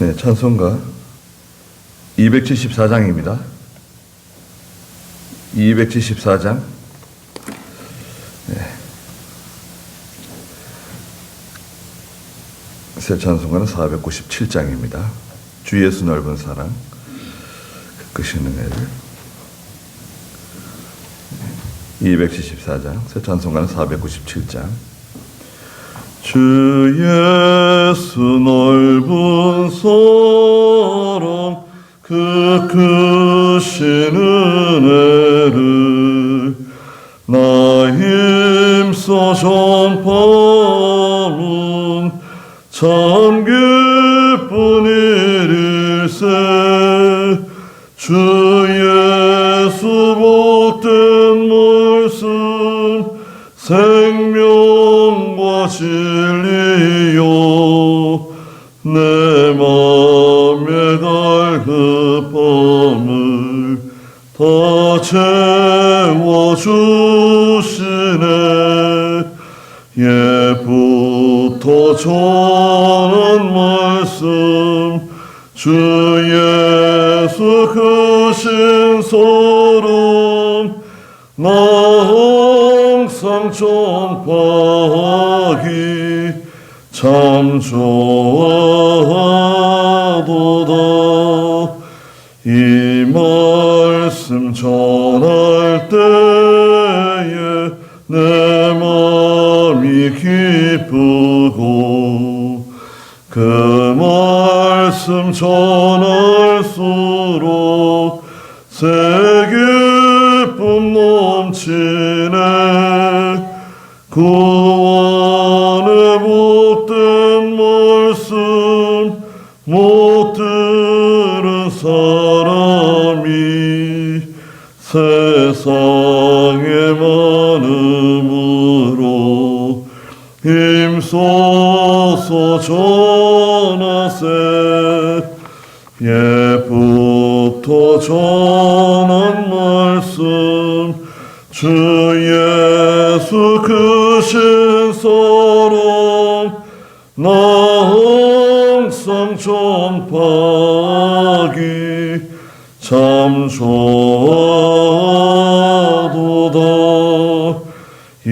네, 찬송가 274장입니다. 274장. 네. 새 찬송가는 497장입니다. 주 예수 넓은 사랑, 끄시는 애를. 274장, 새 찬송가는 497장. 주 예수 넓은 사랑, 그 크신 은혜를 나 힘써 전파는 참 기쁜 일일세. 주 예수 복된 말씀 생명과 진리요 내 맘에 갈급함을 다 채워주시네. 예부터 전한 말씀 주 예수 크신 사랑 나 항상 전파하기 참 좋아하도다. 이 말씀 전할 때에 내 마음이 기쁘고 그 말씀 전할수록 새 기쁨 넘치네. 구원의 복된 말씀 못 들은 사람이 세상에 많음으로 힘써서 전하세. 예부터 전한 말씀 주 예수 크신 사랑 나 항상 전파하기 참 좋아도다. 이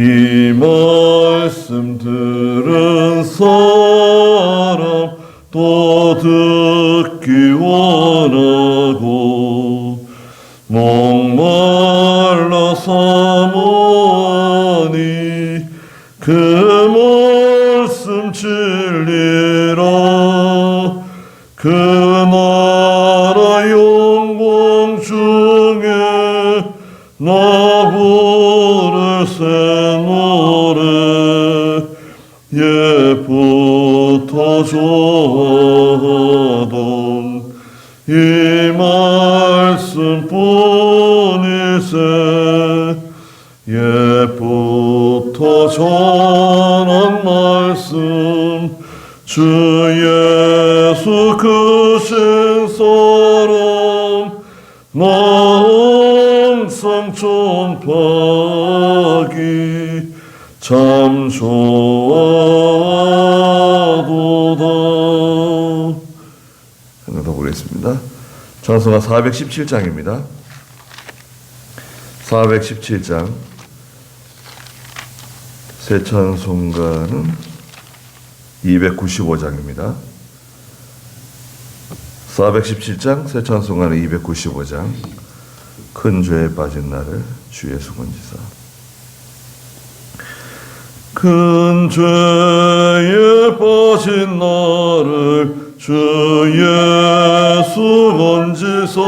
말씀 들은 사람 또 듣기 원하고 목말라 사모하니 그 말씀 진리라. 그 나라 영광 중에 나 부를 새 노래 예부터 좋아하던 이 말씀뿐이세. 예부터 전한 말씀 주 예수 크신 사랑 나 항상 전파하기 참 좋아도다. 하나 더 보겠습니다. 찬송가 417장입니다. 417장. 새 찬송가는 295장입니다. 417장, 새 찬송가는 295장. 큰 죄에 빠진 나를 주 예수 건지사. 큰 죄에 빠진 나를 주 예수 건지사.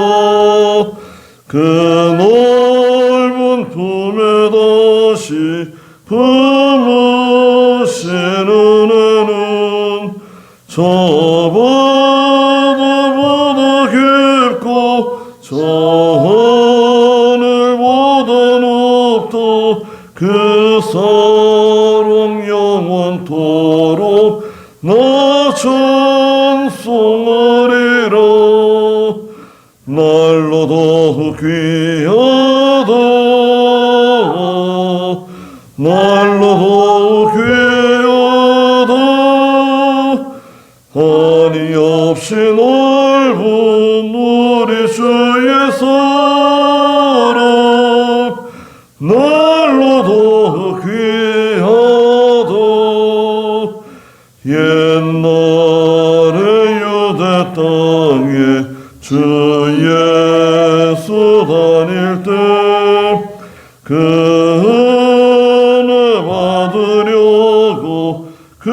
그 넓은 품에 다시 품으신 은혜는 저보다 깊고 저 하늘보다 높다. 그 사랑 영원토록 나 찬송하리라. 날로 더욱 귀하다. 날로 더욱 귀하다. 하니 없이 넓은 우리 주의 사랑 날로도 귀하다. 옛날에 유대 땅에 주 예수 다닐 때 그 은혜 받으려고 큰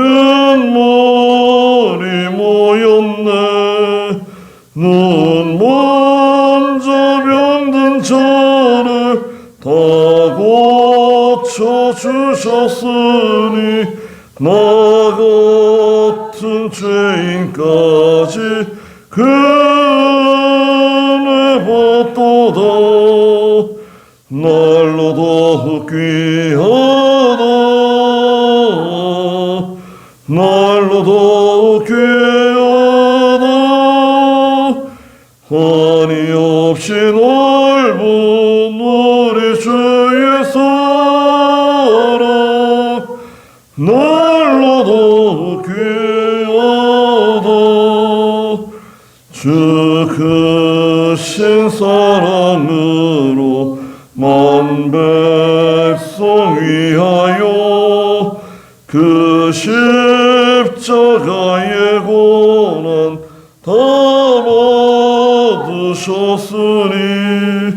물이 모였네. 눈 먼저 병든 저를 다 고쳐주셨으니 나 같은 죄인까지 그 은혜 받도다. 날로도 귀하다. 날로도 귀하다. 한이 없이 넓은 우리 주의 사랑 날로도 귀하다. 주 크신 사랑으로 만 백성 위하여 그 십자가의 고난 다 받으셨으니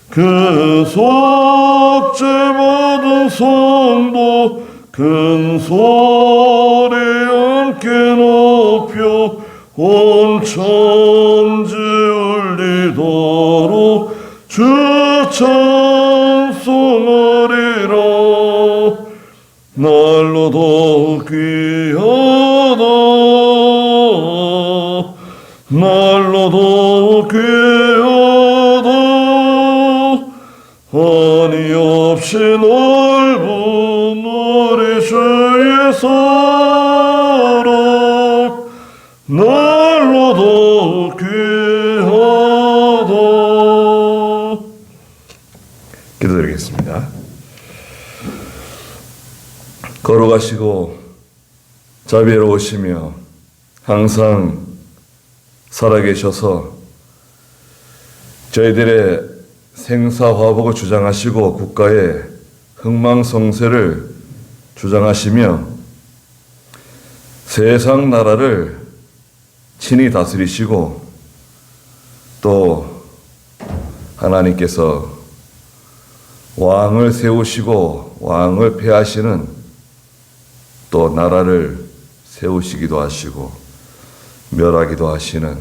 그 속죄 받은 성도 큰 소리 함께 높여 온 천지 울리도록 주 찬송하리라. 날로도 귀하다. 날로도 귀하다. 한이 없이 넓은 우리 주의 사랑 날로도 귀하다. 기도드리겠습니다. 걸어가시고 자비로우시며 항상 살아계셔서 저희들의 생사화복을 주장하시고 국가의 흥망성쇠를 주장하시며 세상 나라를 친히 다스리시고 또 하나님께서 왕을 세우시고 왕을 폐하시는 또 나라를 세우시기도 하시고 멸하기도 하시는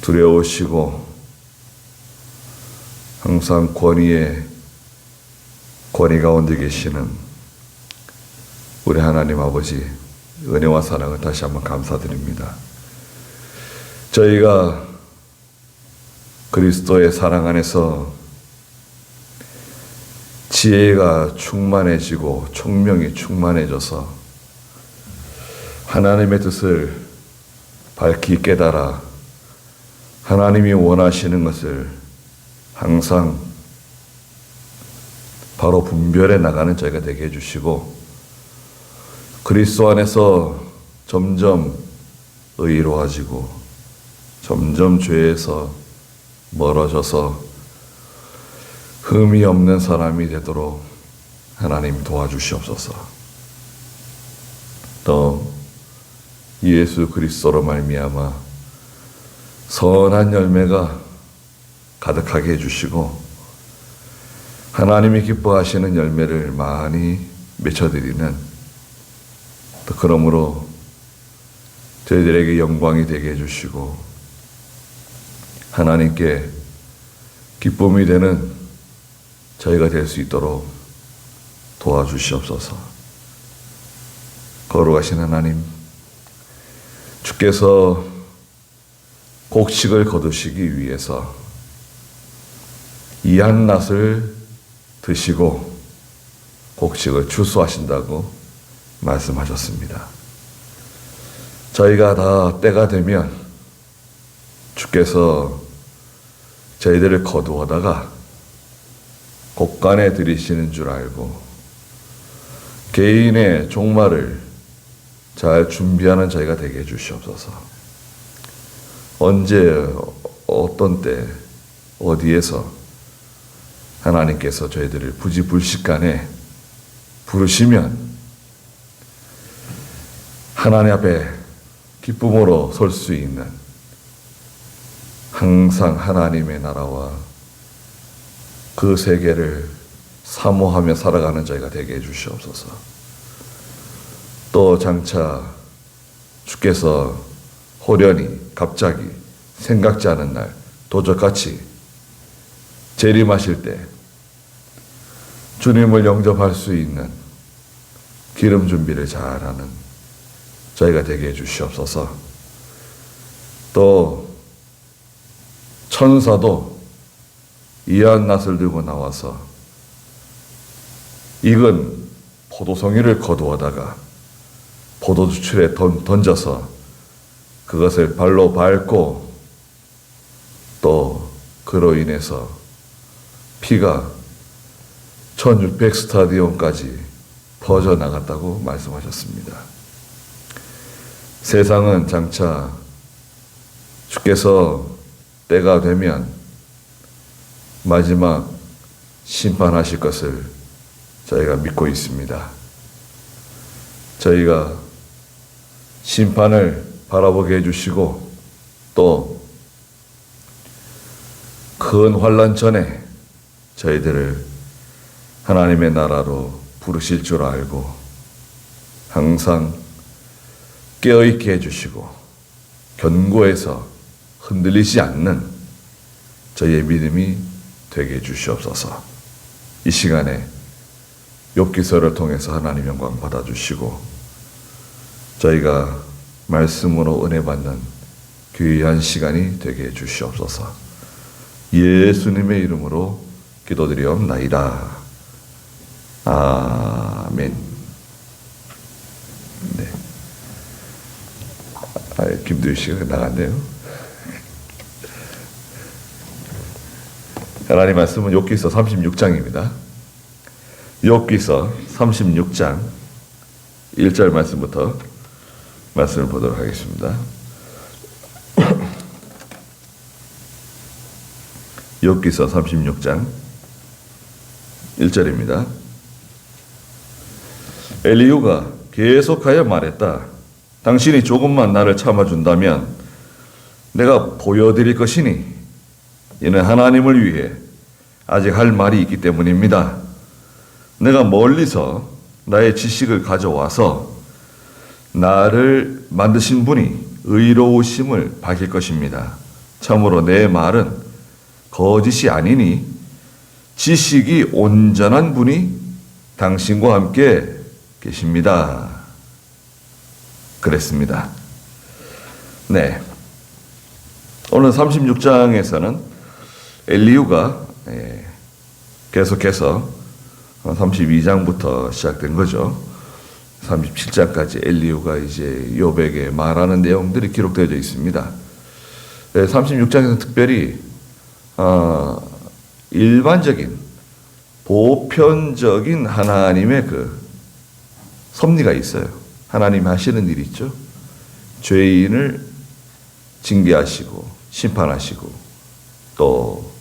두려우시고 항상 권위 가운데 계시는 우리 하나님 아버지 은혜와 사랑을 다시 한번 감사드립니다. 저희가 그리스도의 사랑 안에서 지혜가 충만해지고 총명이 충만해져서 하나님의 뜻을 밝히 깨달아 하나님이 원하시는 것을 항상 바로 분별해 나가는 저희가 되게 해주시고 그리스도 안에서 점점 의로워지고 점점 죄에서 멀어져서 흠이 없는 사람이 되도록 하나님 도와주시옵소서. 또 예수 그리스도로 말미암아 선한 열매가 가득하게 해주시고 하나님이 기뻐하시는 열매를 많이 맺혀드리는 또 그러므로 저희들에게 영광이 되게 해주시고 하나님께 기쁨이 되는 저희가 될 수 있도록 도와주시옵소서. 거룩하신 하나님, 주께서 곡식을 거두시기 위해서 이 한낮을 드시고 곡식을 추수하신다고 말씀하셨습니다. 저희가 다 때가 되면 주께서 저희들을 거두어다가 곡간에 들이시는 줄 알고 개인의 종말을 잘 준비하는 저희가 되게 해주시옵소서. 언제, 어떤 때, 어디에서 하나님께서 저희들을 부지불식간에 부르시면 하나님 앞에 기쁨으로 설 수 있는, 항상 하나님의 나라와 그 세계를 사모하며 살아가는 저희가 되게 해주시옵소서. 또 장차 주께서 호련히 갑자기 생각지 않은 날 도적같이 재림하실 때 주님을 영접할 수 있는 기름 준비를 잘하는 저희가 되게 해주시옵소서. 또 천사도 이한 낫을 들고 나와서 익은 포도송이를 거두어다가 포도주출에 던져서 그것을 발로 밟고 또 그로 인해서 피가 1600 스타디온까지 퍼져나갔다고 말씀하셨습니다. 세상은 장차 주께서 때가 되면 마지막 심판하실 것을 저희가 믿고 있습니다. 저희가 심판을 바라보게 해주시고 또 큰 환난 전에 저희들을 하나님의 나라로 부르실 줄 알고 항상 깨어있게 해주시고 견고해서 흔들리지 않는 저희의 믿음이 되게 해주시옵소서. 이 시간에 욥기서를 통해서 하나님 영광 받아주시고 저희가 말씀으로 은혜 받는 귀한 시간이 되게 해주시옵소서. 예수님의 이름으로 기도드리옵나이다. 아멘. 네. 김두희 씨가 나갔네요. 하나님 말씀은 욥기서 36장입니다. 욥기서 36장 1절 말씀부터 말씀을 보도록 하겠습니다. 욥기서 36장 1절입니다. 엘리후가 계속하여 말했다. 당신이 조금만 나를 참아준다면 내가 보여드릴 것이니 이는 하나님을 위해 아직 할 말이 있기 때문입니다. 내가 멀리서 나의 지식을 가져와서 나를 만드신 분이 의로우심을 밝힐 것입니다. 참으로 내 말은 거짓이 아니니 지식이 온전한 분이 당신과 함께 계십니다. 그랬습니다. 네. 오늘 36장에서는 엘리후가 계속해서 32장부터 시작된 거죠. 37장까지 엘리후가 이제 욥에게 말하는 내용들이 기록되어 있습니다. 36장에서는 특별히 일반적인 보편적인 하나님의 그 섭리가 있어요. 하나님 하시는 일이 있죠. 죄인을 징계하시고 심판하시고 또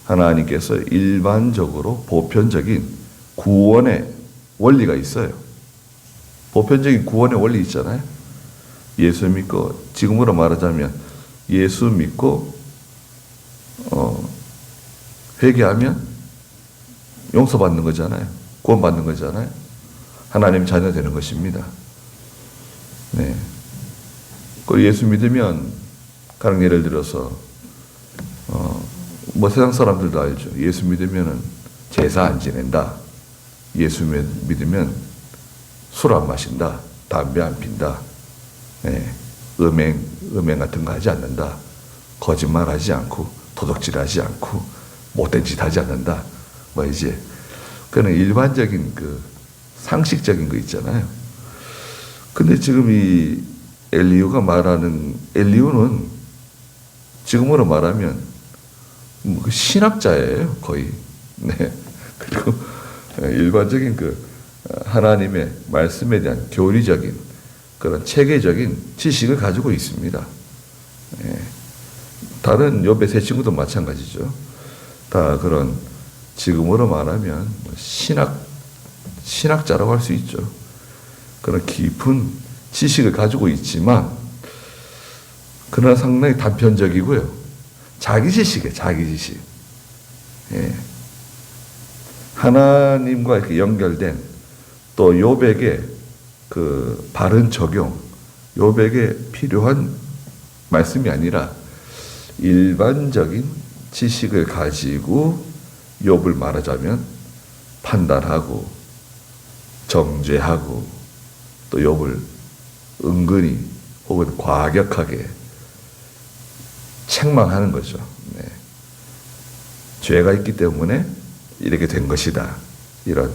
하나님께서 일반적으로 보편적인 구원의 원리가 있어요. 보편적인 구원의 원리 있잖아요. 예수 믿고, 지금으로 말하자면 예수 믿고 회개하면 용서받는 거잖아요. 구원받는 거잖아요. 하나님 자녀 되는 것입니다. 네. 그 예수 믿으면 가령 예를 들어서 뭐 세상 사람들도 알죠. 예수 믿으면은 제사 안 지낸다. 예수 믿으면 술 안 마신다. 담배 안 핀다. 네. 음행 같은 거 하지 않는다. 거짓말하지 않고 도둑질하지 않고 못된 짓 하지 않는다. 뭐 이제 그는 일반적인 그 상식적인 거 있잖아요. 근데 지금 이 엘리후가 말하는 엘리후는 지금으로 말하면 뭐 신학자예요, 거의. 네. 그리고 일반적인 그 하나님의 말씀에 대한 교리적인 그런 체계적인 지식을 가지고 있습니다. 예. 다른 욥의 세 친구도 마찬가지죠. 다 그런 지금으로 말하면 신학자라고 할 수 있죠. 그런 깊은 지식을 가지고 있지만 그러나 상당히 단편적이고요. 자기 지식이에요. 자기 지식. 예. 하나님과 이렇게 연결된 또 욥에게 그 바른 적용, 욥에게 필요한 말씀이 아니라 일반적인 지식을 가지고 욥을 말하자면 판단하고 정죄하고 또 욥을 은근히 혹은 과격하게 책망하는 거죠. 네. 죄가 있기 때문에 이렇게 된 것이다. 이런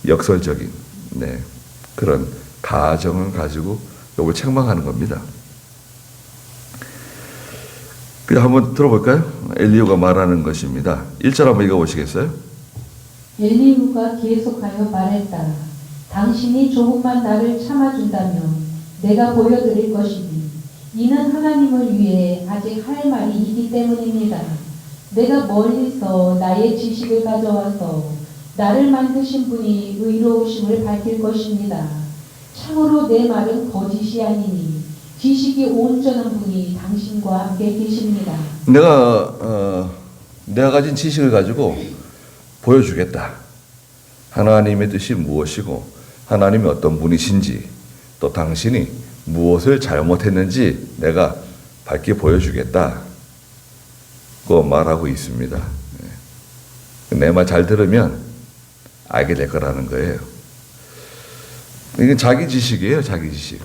역설적인 그런 가정을 가지고 욥을 책망하는 겁니다. 한번 들어볼까요? 엘리후가 말하는 것입니다. 1절 한번 읽어보시겠어요? 엘리후가 계속하여 말했다. 당신이 조금만 나를 참아준다면 내가 보여드릴 것이니 이는 하나님을 위해 아직 할 말이 있기 때문입니다. 내가 멀리서 나의 지식을 가져와서 나를 만드신 분이 의로우심을 밝힐 것입니다. 참으로 내 말은 거짓이 아니니 지식이 온전한 분이 당신과 함께 계십니다. 내가 가진 지식을 가지고 보여주겠다. 하나님의 뜻이 무엇이고 하나님이 어떤 분이신지 또 당신이 무엇을 잘못했는지 내가 밝게 보여주겠다. 그 말하고 있습니다. 내 말 잘 들으면 알게 될 거라는 거예요. 이건 자기 지식이에요. 자기 지식.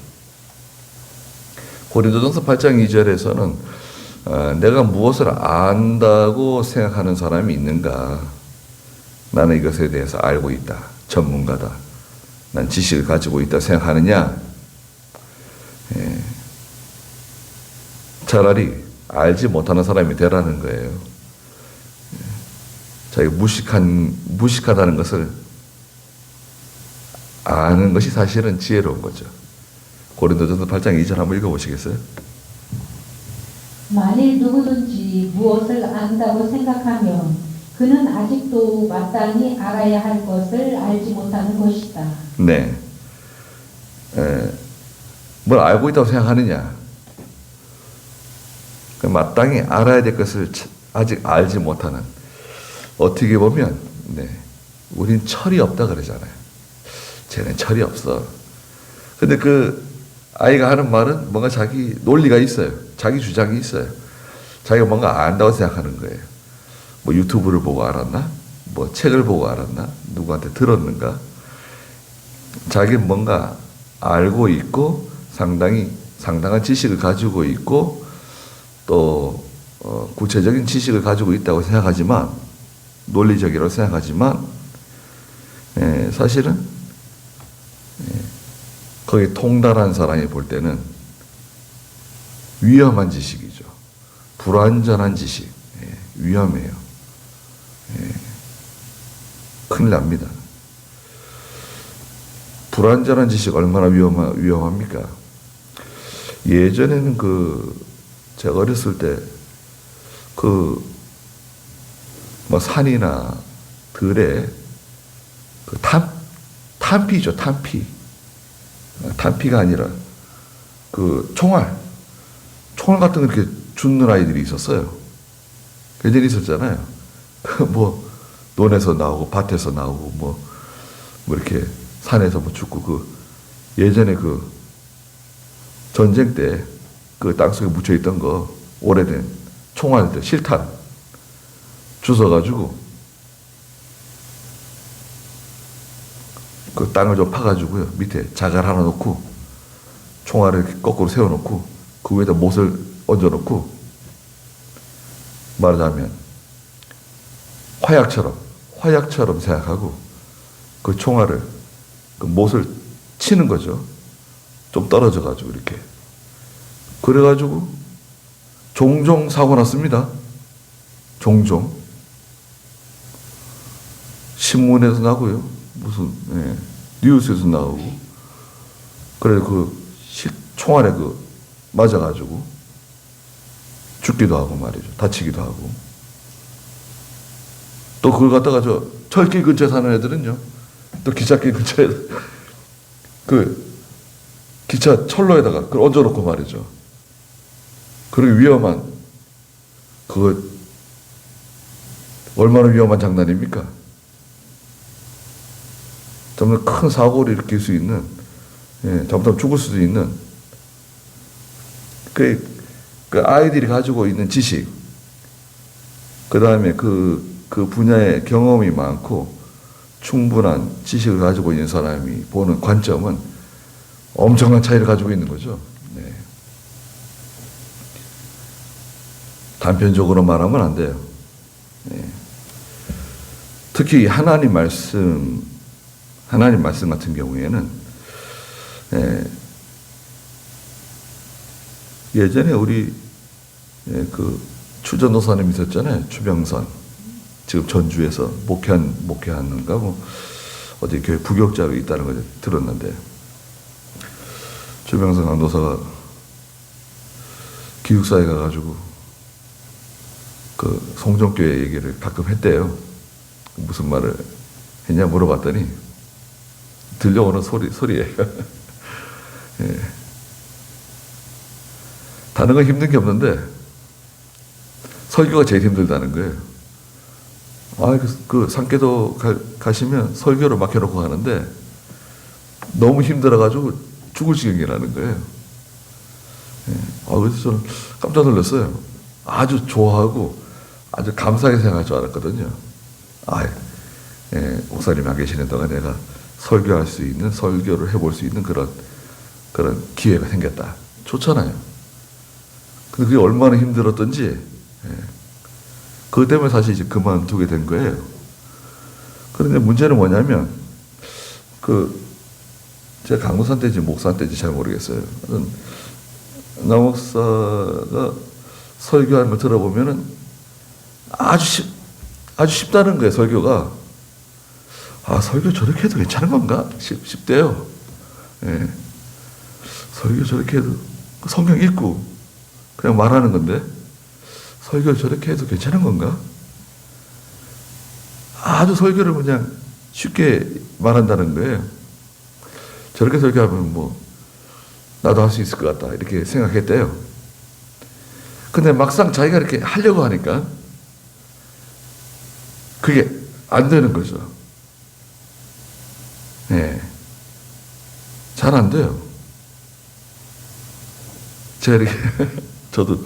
고린도전서 8장 2절에서는 내가 무엇을 안다고 생각하는 사람이 있는가? 나는 이것에 대해서 알고 있다. 전문가다. 난 지식을 가지고 있다 생각하느냐? 예. 차라리 알지 못하는 사람이 되라는 거예요. 자기 무식하다는 것을 아는 것이 사실은 지혜로운 거죠. 고린도전서 8장 2절 한번 읽어보시겠어요? 만일 누구든지 무엇을 안다고 생각하면 그는 아직도 마땅히 알아야 할 것을 알지 못하는 것이다. 네. 뭘 알고 있다고 생각하느냐? 마땅히 알아야 될 것을 아직 알지 못하는. 어떻게 보면 우린 철이 없다 그러잖아요. 쟤는 철이 없어. 근데 그 아이가 하는 말은 뭔가 자기 논리가 있어요. 자기 주장이 있어요. 자기가 뭔가 안다고 생각하는 거예요. 뭐 유튜브를 보고 알았나? 뭐 책을 보고 알았나? 누구한테 들었는가? 자기는 뭔가 알고 있고 상당한 지식을 가지고 있고 또 구체적인 지식을 가지고 있다고 생각하지만 논리적이라고 생각하지만 사실은 거기 통달한 사람이 볼 때는 위험한 지식이죠. 불완전한 지식. 위험해요. 큰일 납니다. 불완전한 지식 얼마나 위험합니까? 예전에는 제가 어렸을 때 산이나 들에 탄피죠, 탄피. 탄피가 아니라 총알 같은 거 이렇게 줍는 아이들이 있었어요. 예전에 있었잖아요. 논에서 나오고 밭에서 나오고 뭐 이렇게 산에서 죽고 예전에 전쟁 때 땅속에 묻혀 있던 거 오래된 총알들 실탄 주워가지고 땅을 좀 파가지고요 밑에 자갈 하나 놓고 총알을 이렇게 거꾸로 세워놓고 그 위에다 못을 얹어놓고 말하자면 화약처럼 생각하고 그 총알을 못을 치는 거죠. 좀 떨어져가지고 이렇게. 그래가지고 종종 사고 났습니다. 종종. 신문에서 나고요. 무슨 뉴스에서 나오고. 그래 총알에 맞아가지고 죽기도 하고 말이죠. 다치기도 하고. 또 그걸 갖다가 철길 근처에 사는 애들은요. 또 기찻길 근처에 기차 철로에다가 그걸 얹어놓고 말이죠. 그리고 위험한 얼마나 위험한 장난입니까? 정말 큰 사고를 일으킬 수 있는, 잘못하면 죽을 수도 있는, 그 아이들이 가지고 있는 지식, 그 다음에 그 분야의 경험이 많고 충분한 지식을 가지고 있는 사람이 보는 관점은 엄청난 차이를 가지고 있는 거죠. 네. 단편적으로 말하면 안 돼요. 네. 특히 하나님 말씀 같은 경우에는 예전에 우리 추전도사님 있었잖아요. 추병선. 지금 전주에서 목회하는가 어디 교회 부교육자로 있다는 걸 들었는데, 추병선 강도사가 기숙사에 가가지고 송정교회 얘기를 가끔 했대요. 무슨 말을 했냐 물어봤더니 들려오는 소리예요. 예. 다른 건 힘든 게 없는데 설교가 제일 힘들다는 거예요. 산깨도 가시면 설교를 막혀놓고 가는데 너무 힘들어가지고 죽을 지경이라는 거예요. 예. 그래서 저는 깜짝 놀랐어요. 아주 좋아하고 아주 감사하게 생각할 줄 알았거든요. 목사님이 안 계시는 동안 내가 설교할 수 있는, 설교를 해볼 수 있는 그런 기회가 생겼다. 좋잖아요. 근데 그게 얼마나 힘들었던지, 그것 때문에 사실 이제 그만두게 된 거예요. 그런데 문제는 뭐냐면, 제가 강도사 때인지 목사 때인지 잘 모르겠어요. 나 목사가 설교하는 걸 들어보면은 아주 쉽다는 거예요, 설교가. 설교 저렇게 해도 괜찮은 건가? 쉽대요. 예. 설교 저렇게 해도, 성경 읽고, 그냥 말하는 건데, 설교 저렇게 해도 괜찮은 건가? 아주 설교를 그냥 쉽게 말한다는 거예요. 저렇게 설교하면 나도 할 수 있을 것 같다. 이렇게 생각했대요. 근데 막상 자기가 이렇게 하려고 하니까, 그게 안 되는 거죠. 네. 잘 안 돼요. 제가 이렇게, 저도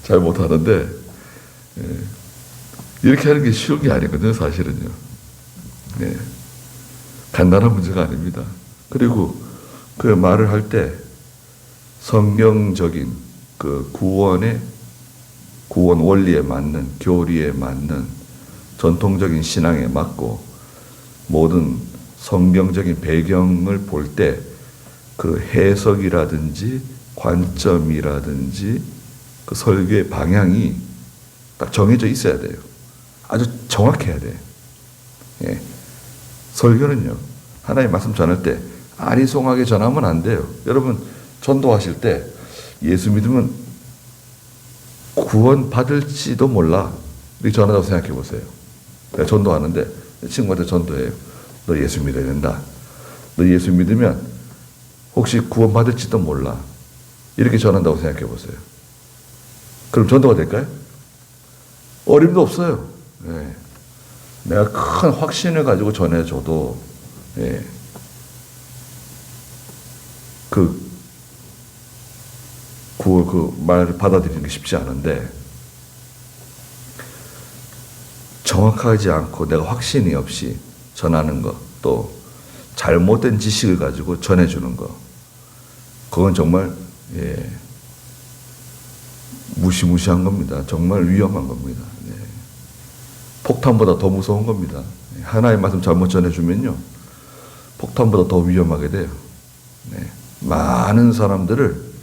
잘 못하는데, 이렇게 하는 게 쉬운 게 아니거든요, 사실은요. 네. 간단한 문제가 아닙니다. 그리고 그 말을 할 때 성경적인 구원 원리에 맞는, 교리에 맞는 전통적인 신앙에 맞고 모든 성경적인 배경을 볼 때 그 해석이라든지 관점이라든지 그 설교의 방향이 딱 정해져 있어야 돼요. 아주 정확해야 돼요. 예. 설교는요, 하나님 말씀 전할 때 아리송하게 전하면 안 돼요. 여러분, 전도하실 때 예수 믿으면 구원 받을지도 몰라. 이렇게 전하다고 생각해 보세요. 내가 전도하는데 친구한테 전도해요. 너 예수 믿어야 된다. 너 예수 믿으면 혹시 구원 받을지도 몰라. 이렇게 전한다고 생각해 보세요. 그럼 전도가 될까요? 어림도 없어요. 예. 내가 큰 확신을 가지고 전해줘도, 예. 그 말을 받아들이는 게 쉽지 않은데, 정확하지 않고 내가 확신이 없이 전하는 것, 또 잘못된 지식을 가지고 전해주는 것, 그건 정말 무시무시한 겁니다. 정말 위험한 겁니다. 폭탄보다 더 무서운 겁니다. 하나의 말씀 잘못 전해주면요, 폭탄보다 더 위험하게 돼요. 많은 사람들을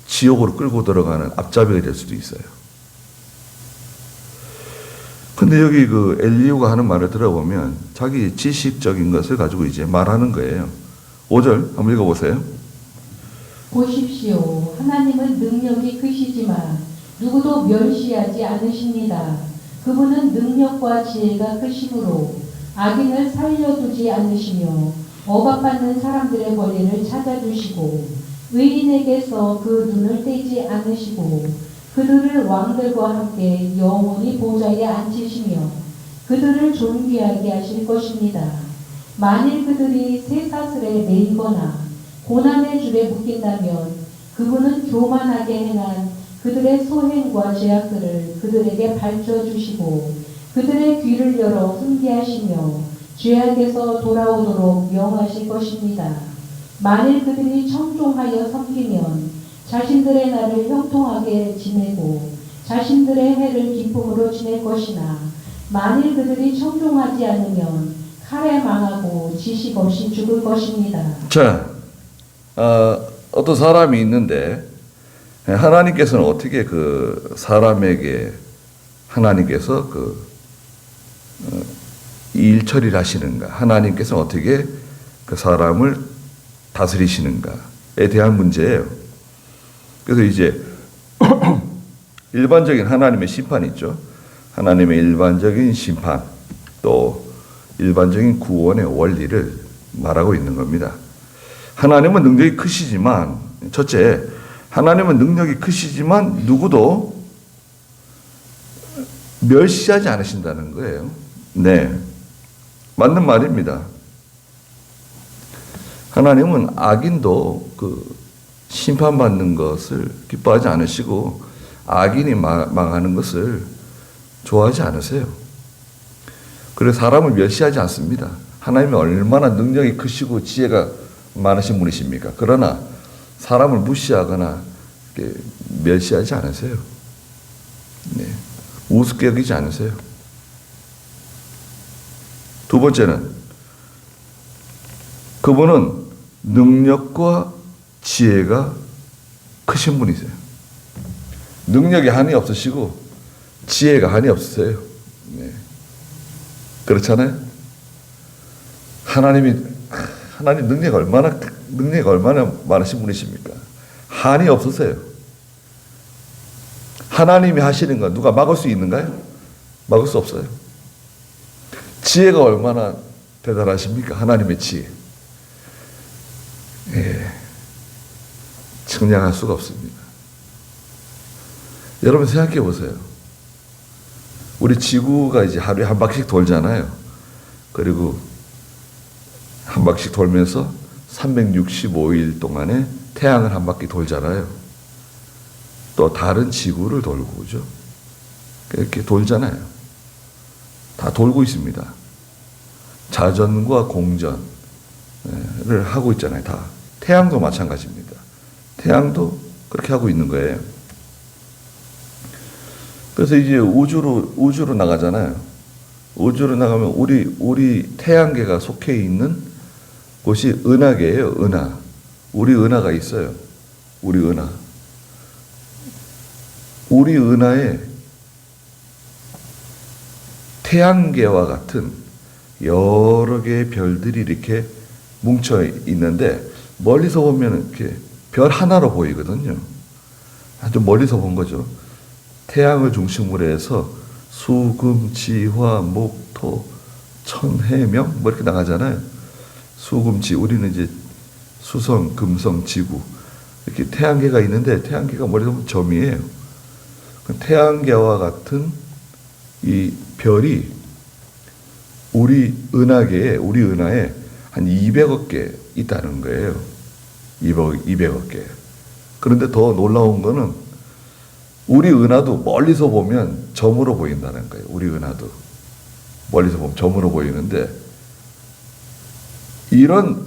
지옥으로 끌고 들어가는 앞잡이가 될 수도 있어요. 근데 여기 엘리후가 하는 말을 들어보면 자기 지식적인 것을 가지고 이제 말하는 거예요. 5절 한번 읽어보세요. 보십시오. 하나님은 능력이 크시지만 누구도 멸시하지 않으십니다. 그분은 능력과 지혜가 크심으로 악인을 살려두지 않으시며 억압받는 사람들의 권리를 찾아주시고 의인에게서 그 눈을 떼지 않으시고 그들을 왕들과 함께 영원히 보좌에 앉히시며 그들을 존귀하게 하실 것입니다. 만일 그들이 쇠사슬에 매이거나 고난의 줄에 묶인다면 그분은 교만하게 행한 그들의 소행과 죄악들을 그들에게 밝혀주시고 그들의 귀를 열어 훈계하시며 죄악에서 돌아오도록 명하실 것입니다. 만일 그들이 청종하여 섬기면 자신들의 날을 형통하게 지내고 자신들의 해를 기쁨으로 지낼 것이나 만일 그들이 청종하지 않으면 칼에 망하고 지식 없이 죽을 것입니다. 자, 어떤 사람이 있는데 하나님께서는 어떻게 그 사람에게 하나님께서 이 일 처리를 하시는가? 하나님께서 어떻게 그 사람을 다스리시는가에 대한 문제예요. 그래서 이제 일반적인 하나님의 심판이 있죠. 하나님의 일반적인 심판, 또 일반적인 구원의 원리를 말하고 있는 겁니다. 하나님은 능력이 크시지만, 첫째, 하나님은 능력이 크시지만 누구도 멸시하지 않으신다는 거예요. 네, 맞는 말입니다. 하나님은 악인도 심판받는 것을 기뻐하지 않으시고 악인이 망하는 것을 좋아하지 않으세요. 그래서 사람을 멸시하지 않습니다. 하나님이 얼마나 능력이 크시고 지혜가 많으신 분이십니까? 그러나 사람을 무시하거나 멸시하지 않으세요. 네. 우습게 여기지 않으세요. 두 번째는 그분은 능력과 지혜가 크신 분이세요. 능력이 한이 없으시고 지혜가 한이 없으세요. 네. 그렇잖아요. 하나님 능력이 얼마나 많으신 분이십니까? 한이 없으세요. 하나님이 하시는 건 누가 막을 수 있는가요? 막을 수 없어요. 지혜가 얼마나 대단하십니까? 하나님의 지혜. 예, 측량할 수가 없습니다. 여러분 생각해 보세요. 우리 지구가 이제 하루에 한 바퀴씩 돌잖아요. 그리고 한 바퀴씩 돌면서 365일 동안에 태양을 한 바퀴 돌잖아요. 또 다른 지구를 돌고 그죠? 이렇게 돌잖아요. 다 돌고 있습니다. 자전과 공전을 하고 있잖아요. 다. 태양도 마찬가지입니다. 태양도 그렇게 하고 있는 거예요. 그래서 이제 우주로 나가잖아요. 우주로 나가면 우리 태양계가 속해 있는 곳이 은하계예요. 은하. 우리 은하가 있어요. 우리 은하. 우리 은하에 태양계와 같은 여러 개의 별들이 이렇게 뭉쳐 있는데 멀리서 보면 이렇게 별 하나로 보이거든요. 아주 멀리서 본 거죠. 태양을 중심으로 해서 수, 금, 지, 화, 목, 토, 천, 해, 명 뭐 이렇게 나가잖아요. 수, 금, 지. 우리는 이제 수성, 금성, 지구 이렇게 태양계가 있는데 태양계가 멀리서 보면 점이에요. 태양계와 같은 이 별이 우리 은하에 한 200억 개 있다는 거예요. 200억 개. 그런데 더 놀라운 거는 우리 은하도 멀리서 보면 점으로 보인다는 거예요. 우리 은하도 멀리서 보면 점으로 보이는데 이런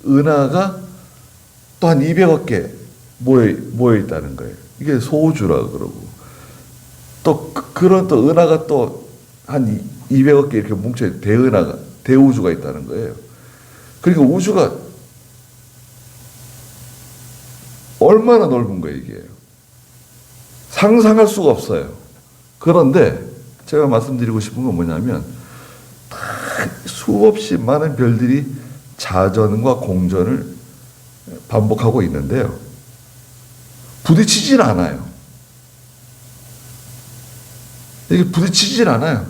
은하가 또 한 200억 개 모여 있다는 거예요. 이게 소우주라 그러고 또 그런 또 은하가 또 한 200억 개 이렇게 뭉쳐 대우주가 있다는 거예요. 그러니까 우주가 얼마나 넓은 거예요, 이게. 상상할 수가 없어요. 그런데 제가 말씀드리고 싶은 건 뭐냐면 수없이 많은 별들이 자전과 공전을 반복하고 있는데요. 부딪히질 않아요. 이게 부딪히질 않아요.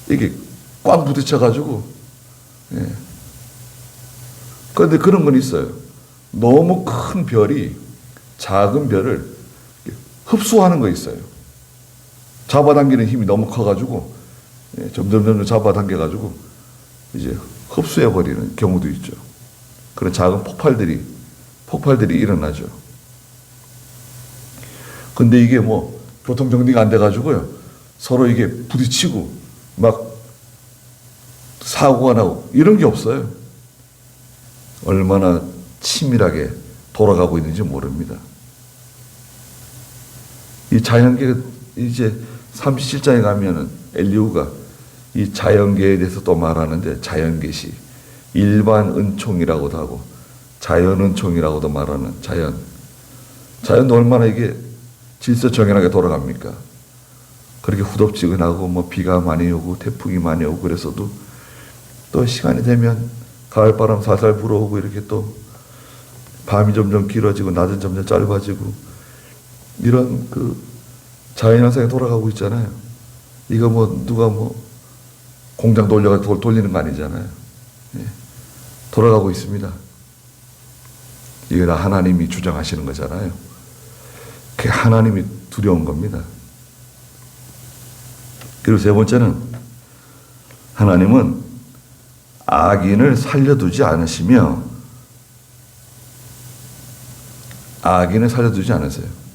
이게 꽉 부딪혀가지고. 예. 그런데 그런 건 있어요. 너무 큰 별이 작은 별을 흡수하는 거 있어요. 잡아당기는 힘이 너무 커가지고, 예, 점점 잡아당겨가지고, 이제 흡수해버리는 경우도 있죠. 그런 작은 폭발들이 일어나죠. 근데 이게 뭐, 교통정리가 안 돼가지고요. 서로 이게 부딪히고, 막, 사고가 나고, 이런 게 없어요. 얼마나 치밀하게 돌아가고 있는지 모릅니다. 이 자연계, 이제 37장에 가면은 엘리후가 이 자연계에 대해서 또 말하는데, 자연계시, 일반 은총이라고도 하고, 자연 은총이라고도 말하는 자연도 얼마나 이게 질서정연하게 돌아갑니까? 그렇게 후덥지근하고, 뭐 비가 많이 오고, 태풍이 많이 오고, 그래서도 또 시간이 되면 가을바람 살살 불어오고, 이렇게 또 밤이 점점 길어지고, 낮은 점점 짧아지고, 이런 그 자연현상에 돌아가고 있잖아요. 이거 뭐 누가 뭐 공장 돌려가 돌리는 거 아니잖아요. 예. 돌아가고 있습니다. 이게 다 하나님이 주장하시는 거잖아요. 그게 하나님이 두려운 겁니다. 그리고 세 번째는 하나님은 악인을 살려두지 않으시며 악인을 살려두지 않으세요.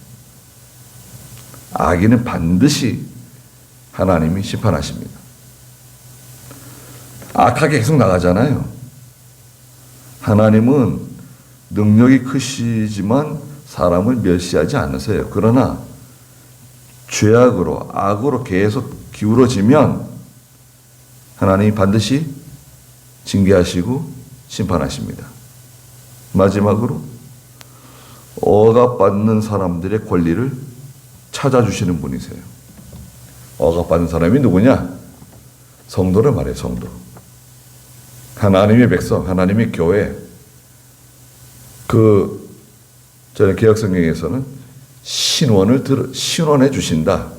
악인은 반드시 하나님이 심판하십니다. 악하게 계속 나가잖아요. 하나님은 능력이 크시지만 사람을 멸시하지 않으세요. 그러나 죄악으로, 악으로 계속 기울어지면 하나님이 반드시 징계하시고 심판하십니다. 마지막으로 억압받는 사람들의 권리를 찾아주시는 분이세요. 억압받는 사람이 누구냐? 성도를 말해요. 성도. 하나님의 백성, 하나님의 교회. 저는 개혁성경에서는 신원해 주신다.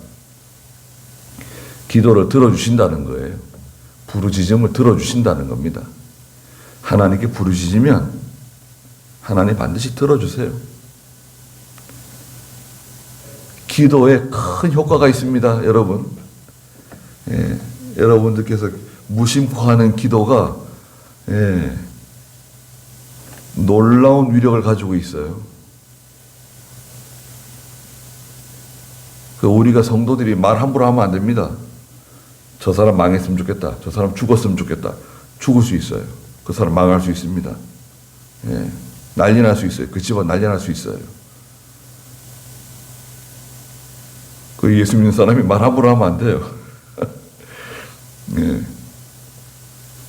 기도를 들어주신다는 거예요. 부르짖음을 들어주신다는 겁니다. 하나님께 부르짖으면 하나님 반드시 들어주세요. 기도에 큰 효과가 있습니다, 여러분. 예, 여러분들께서 무심코 하는 기도가 놀라운 위력을 가지고 있어요. 우리가 성도들이 말 함부로 하면 안 됩니다. 저 사람 망했으면 좋겠다. 저 사람 죽었으면 좋겠다. 죽을 수 있어요. 그 사람 망할 수 있습니다. 예, 난리 날 수 있어요. 그 집안 난리 날 수 있어요. 그 예수 믿는 사람이 말 함부로 하면 안 돼요. 예.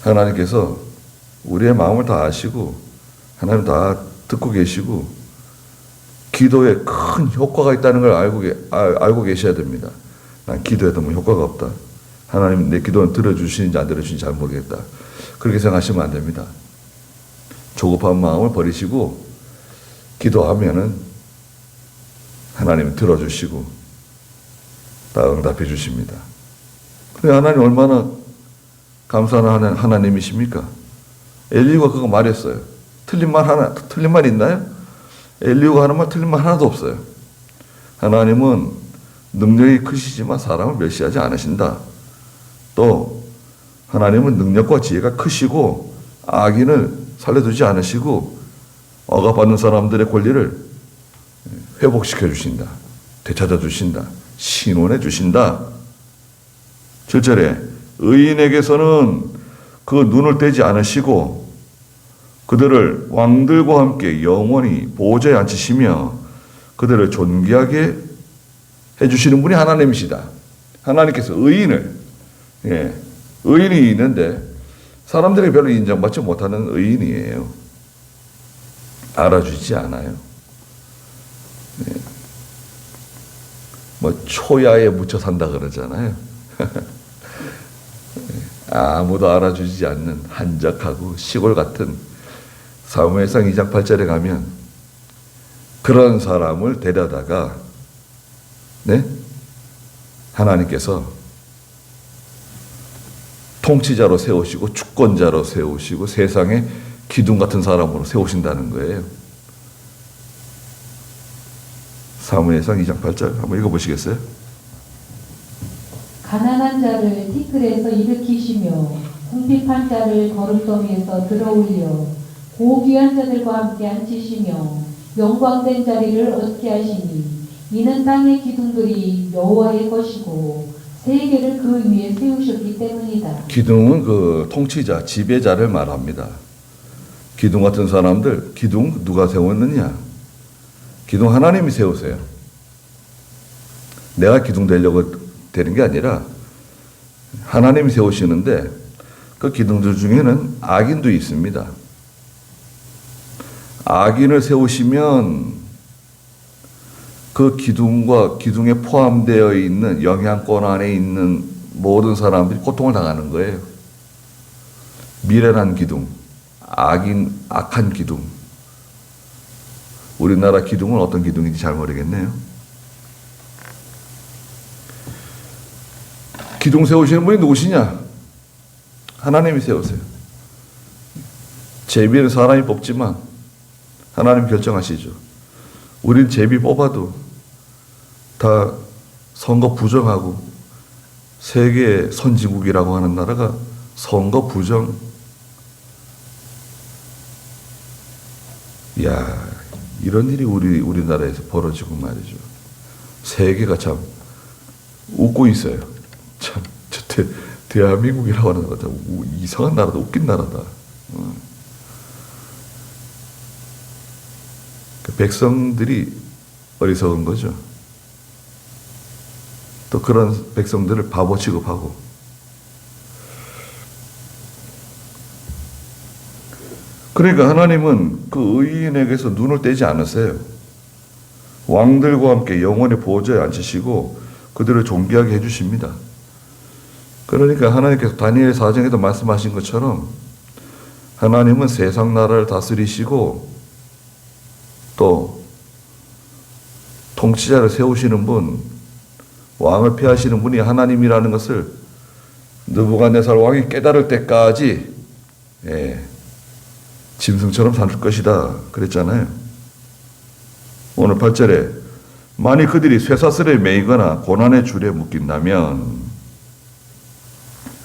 하나님께서 우리의 마음을 다 아시고 하나님 다 듣고 계시고 기도에 큰 효과가 있다는 걸 알고 계셔야 됩니다. 난 기도해도 뭐 효과가 없다. 하나님 내 기도는 들어주시는지 안 들어주시는지 잘 모르겠다. 그렇게 생각하시면 안 됩니다. 조급한 마음을 버리시고 기도하면은 하나님은 들어주시고 다 응답해 주십니다. 하나님 얼마나 감사한 하나님이십니까? 엘리후가 그거 말했어요. 틀린 말 있나요? 엘리후가 하는 말 틀린 말 하나도 없어요. 하나님은 능력이 크시지만 사람을 멸시하지 않으신다. 또 하나님은 능력과 지혜가 크시고 악인을 살려두지 않으시고 억압받는 사람들의 권리를 회복시켜 주신다. 되찾아 주신다. 신원해 주신다. 7절에 의인에게서는 그 눈을 떼지 않으시고 그들을 왕들과 함께 영원히 보호자에 앉히시며 그들을 존귀하게 해주시는 분이 하나님이시다. 하나님께서 의인이 있는데 사람들이 별로 인정받지 못하는 의인이에요. 알아주지 않아요. 뭐 초야에 묻혀 산다 그러잖아요. 아무도 알아주지 않는 한적하고 시골 같은 사무엘상 2장 8절에 가면 그런 사람을 데려다가 네? 하나님께서 통치자로 세우시고 주권자로 세우시고 세상에 기둥 같은 사람으로 세우신다는 거예요. 사무엘상 2장 8절 한번 읽어보시겠어요? 가난한 자를 티끌에서 일으키시며 궁핍한 자를 거름더미에서 들어올려 고귀한 자들과 함께 앉히시며 영광된 자리를 얻게 하시니 이는 땅의 기둥들이 여호와의 것이고 세계를 그 위에 세우셨기 때문이다. 기둥은 그 통치자, 지배자를 말합니다. 기둥 같은 사람들, 기둥 누가 세웠느냐? 기둥 하나님이 세우세요. 내가 기둥 되려고 되는 게 아니라 하나님이 세우시는데 그 기둥들 중에는 악인도 있습니다. 악인을 세우시면 그 기둥과 기둥에 포함되어 있는 영향권 안에 있는 모든 사람들이 고통을 당하는 거예요. 미련한 기둥, 악한 기둥. 우리나라 기둥은 어떤 기둥인지 잘 모르겠네요. 기둥 세우시는 분이 누구시냐? 하나님이 세우세요. 제비는 사람이 뽑지만 하나님 결정하시죠. 우린 제비 뽑아도 다 선거 부정하고 세계 선진국이라고 하는 나라가 선거 부정. 이야, 이런 일이 우리나라에서 벌어지고 말이죠. 세계가 참 웃고 있어요. 참, 대한민국이라고 하는 나라다. 이상한 나라다. 웃긴 나라다. 백성들이 어리석은 거죠. 또 그런 백성들을 바보 취급하고. 그러니까 하나님은 그 의인에게서 눈을 떼지 않으세요. 왕들과 함께 영원히 보좌에 앉히시고 그들을 존귀하게 해주십니다. 그러니까 하나님께서 다니엘 4장에도 말씀하신 것처럼 하나님은 세상 나라를 다스리시고 또 통치자를 세우시는 분, 왕을 폐하시는 분이 하나님이라는 것을 느부갓네살 왕이 깨달을 때까지 짐승처럼 살 것이다 그랬잖아요. 오늘 8절에 만일 그들이 쇠사슬에 매이거나 고난의 줄에 묶인다면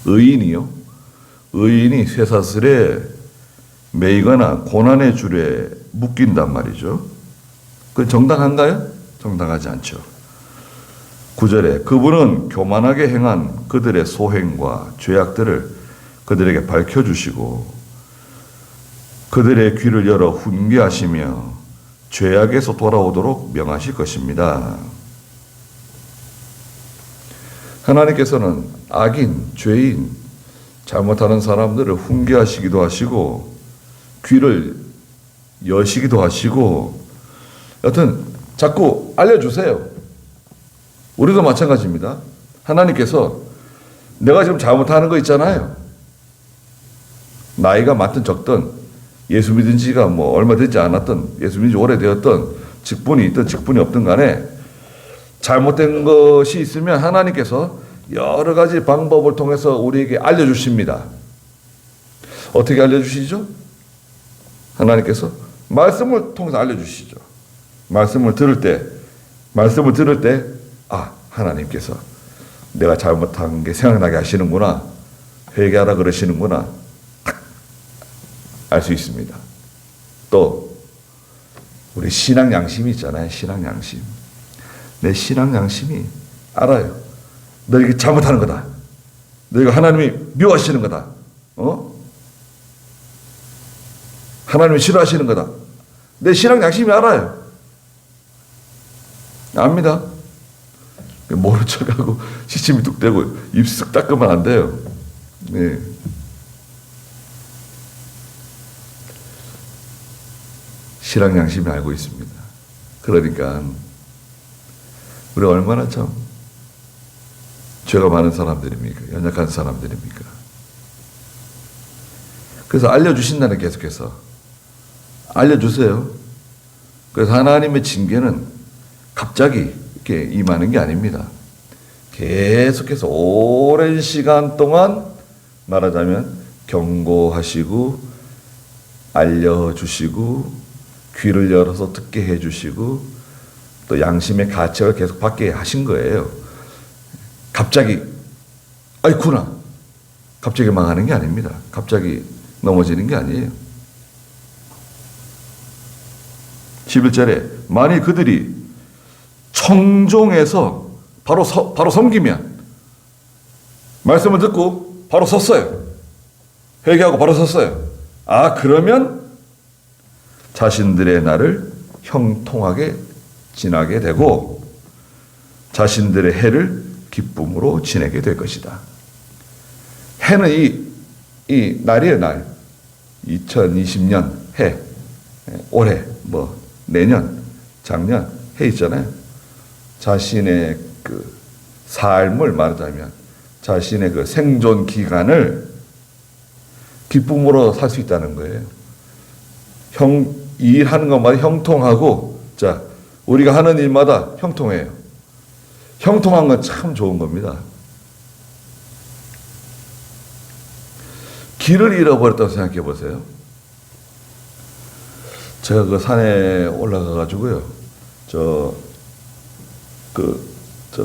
의인이 쇠사슬에 매이거나 고난의 줄에 묶인단 말이죠. 그건 정당한가요? 정당하지 않죠. 9절에 그분은 교만하게 행한 그들의 소행과 죄악들을 그들에게 밝혀주시고 그들의 귀를 열어 훈계하시며 죄악에서 돌아오도록 명하실 것입니다. 하나님께서는 악인, 죄인, 잘못하는 사람들을 훈계하시기도 하시고 귀를 여시기도 하시고 여튼 자꾸 알려주세요. 우리도 마찬가지입니다. 하나님께서 내가 지금 잘못하는 거 있잖아요. 나이가 많든 적든 예수 믿은 지가 뭐 얼마 되지 않았던 예수 믿은 지 오래되었던 직분이 있든 직분이 없든 간에 잘못된 것이 있으면 하나님께서 여러 가지 방법을 통해서 우리에게 알려주십니다. 어떻게 알려주시죠? 하나님께서 말씀을 통해서 알려주시죠. 말씀을 들을 때 하나님께서 내가 잘못한 게 생각나게 하시는구나, 회개하라 그러시는구나 알 수 있습니다. 또 우리 신앙 양심이 있잖아요. 신앙 양심. 내 신앙 양심이 알아요. 너 이게 잘못하는 거다. 너 이거 하나님이 미워하시는 거다. 하나님이 싫어하시는 거다. 내 신앙 양심이 알아요. 압니다. 모른 척하고 시침이 뚝 떼고 입 쓱 닦으면 안 돼요. 네. 신앙 양심이 알고 있습니다. 그러니까 우리 얼마나 참 죄가 많은 사람들입니까? 연약한 사람들입니까? 그래서 알려주신다는 계속해서 알려주세요. 그래서 하나님의 징계는 갑자기 이렇게 임하는 게 아닙니다. 계속해서 오랜 시간 동안 말하자면 경고하시고 알려주시고 귀를 열어서 듣게 해주시고 또 양심의 가책을 계속 받게 하신 거예요. 갑자기 아이쿠나 갑자기 망하는 게 아닙니다. 갑자기 넘어지는 게 아니에요. 11절에 만일 그들이 청종해서 바로 섬기면 말씀을 듣고 바로 섰어요. 회개하고 바로 섰어요. 그러면 자신들의 날을 형통하게 지나게 되고 자신들의 해를 기쁨으로 지내게 될 것이다. 해는 이 날이에요, 날. 2020년 해, 올해, 내년, 작년 해 있잖아요. 자신의 그 삶을 말하자면 자신의 그 생존 기간을 기쁨으로 살 수 있다는 거예요. 일하는 것마다 형통하고, 자, 우리가 하는 일마다 형통해요. 형통한 건 참 좋은 겁니다. 길을 잃어버렸다고 생각해 보세요. 제가 그 산에 올라가가지고요, 저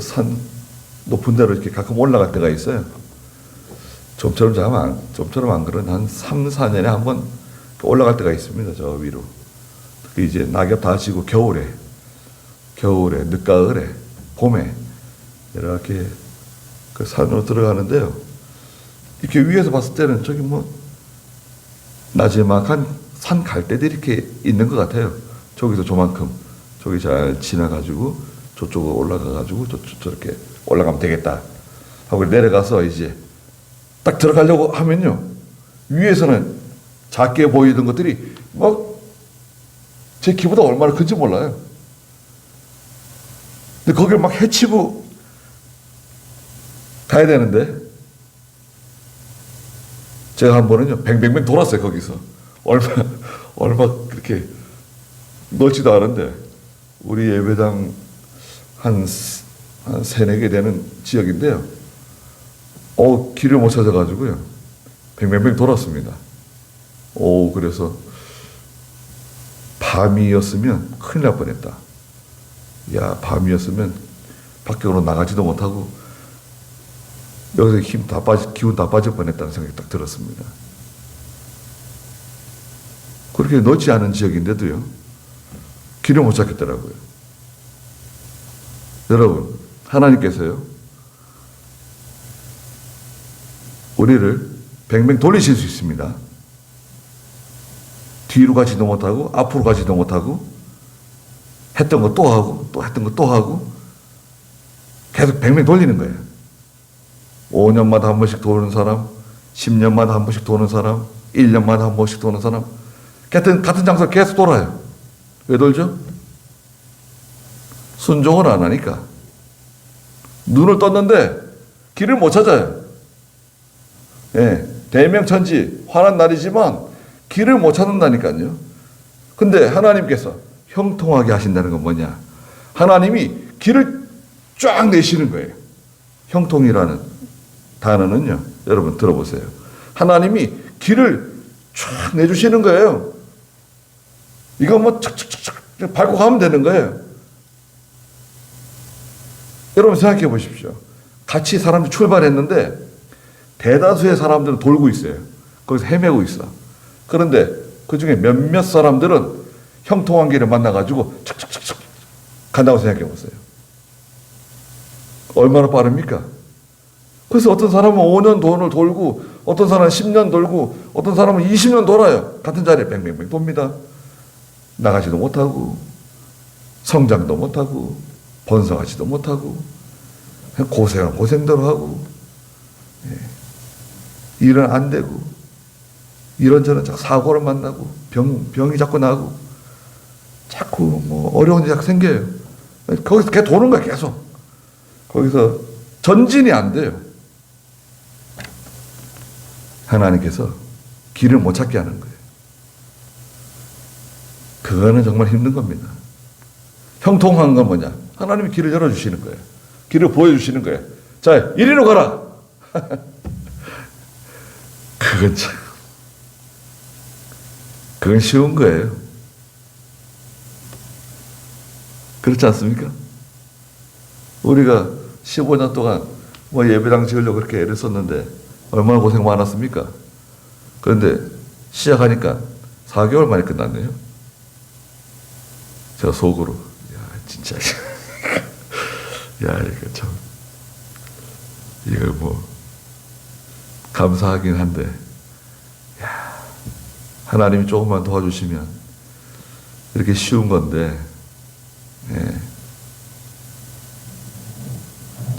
산 높은 데로 이렇게 가끔 올라갈 때가 있어요. 좀처럼 안 그런 한 3, 4년에 한번 올라갈 때가 있습니다. 저 위로. 이제 낙엽 다 지고 겨울에, 늦가을에, 봄에 이렇게 그 산으로 들어가는데요. 이렇게 위에서 봤을 때는 저기 나지막한 산 갈대들이 이렇게 있는 것 같아요. 저기서 저만큼, 저기 잘 지나가지고 저쪽으로 올라가가지고 저렇게 올라가면 되겠다 하고 내려가서 이제 딱 들어가려고 하면요, 위에서는 작게 보이던 것들이 제 키보다 얼마나 큰지 몰라요. 근데 거기를 막 헤치고 가야 되는데 제가 한 번은요 뱅뱅뱅 돌았어요. 거기서 얼마 그렇게 넓지도 않은데 우리 예배당 한 3-4개 되는 지역인데요. 길을 못 찾아가지고요 뱅뱅뱅 돌았습니다. 그래서 밤이었으면 큰일 날 뻔했다. 밤이었으면 밖으로 나가지도 못하고 여기서 기운 다 빠질 뻔했다는 생각이 딱 들었습니다. 그렇게 넓지 않은 지역인데도요 길을 못 찾겠더라고요. 여러분, 하나님께서요 우리를 뱅뱅 돌리실 수 있습니다. 뒤로 가지도 못하고 앞으로 가지도 못하고 했던 거 또 하고 또 했던 거 또 하고 계속 뱅뱅 돌리는 거예요. 5년마다 한 번씩 도는 사람, 10년마다 한 번씩 도는 사람, 1년마다 한 번씩 도는 사람, 같은 장소를 계속 돌아요. 왜 돌죠? 순종을 안 하니까. 눈을 떴는데 길을 못 찾아요. 대명천지 환한 날이지만 길을 못 찾는다니까요. 근데 하나님께서 형통하게 하신다는 건 뭐냐? 하나님이 길을 쫙 내시는 거예요. 형통이라는 단어는요, 여러분 들어보세요. 하나님이 길을 쫙 내주시는 거예요. 이거 착착착착 밟고 가면 되는 거예요. 여러분 생각해 보십시오. 같이 사람들이 출발했는데 대다수의 사람들은 돌고 있어요. 거기서 헤매고 있어. 그런데 그 중에 몇몇 사람들은 형통한 길을 만나가지고 착착착착 간다고 생각해 보세요. 얼마나 빠릅니까? 그래서 어떤 사람은 5년 돈을 돌고, 어떤 사람은 10년 돌고, 어떤 사람은 20년 돌아요. 같은 자리에 뱅뱅뱅 돕니다. 나가지도 못하고, 성장도 못하고, 번성하지도 못하고, 고생은 고생대로 하고, 일은 안 되고, 이런저런 사고를 만나고, 병이 자꾸 나고, 자꾸 어려운 일이 자꾸 생겨요. 거기서 계속 도는 거야, 계속. 거기서 전진이 안 돼요. 하나님께서 길을 못 찾게 하는 거예요. 그거는 정말 힘든 겁니다. 형통한 건 뭐냐? 하나님이 길을 열어주시는 거예요. 길을 보여주시는 거예요. 자, 이리로 가라. 그건 참, 그건 쉬운 거예요. 그렇지 않습니까? 우리가 15년 동안 뭐 예배당 지으려고 그렇게 애를 썼는데 얼마나 고생 많았습니까? 그런데 시작하니까 4개월 만에 끝났네요. 제가 속으로, 야, 진짜, 야, 이거 참, 이거 뭐, 감사하긴 한데, 야, 하나님이 조금만 도와주시면 이렇게 쉬운 건데, 예.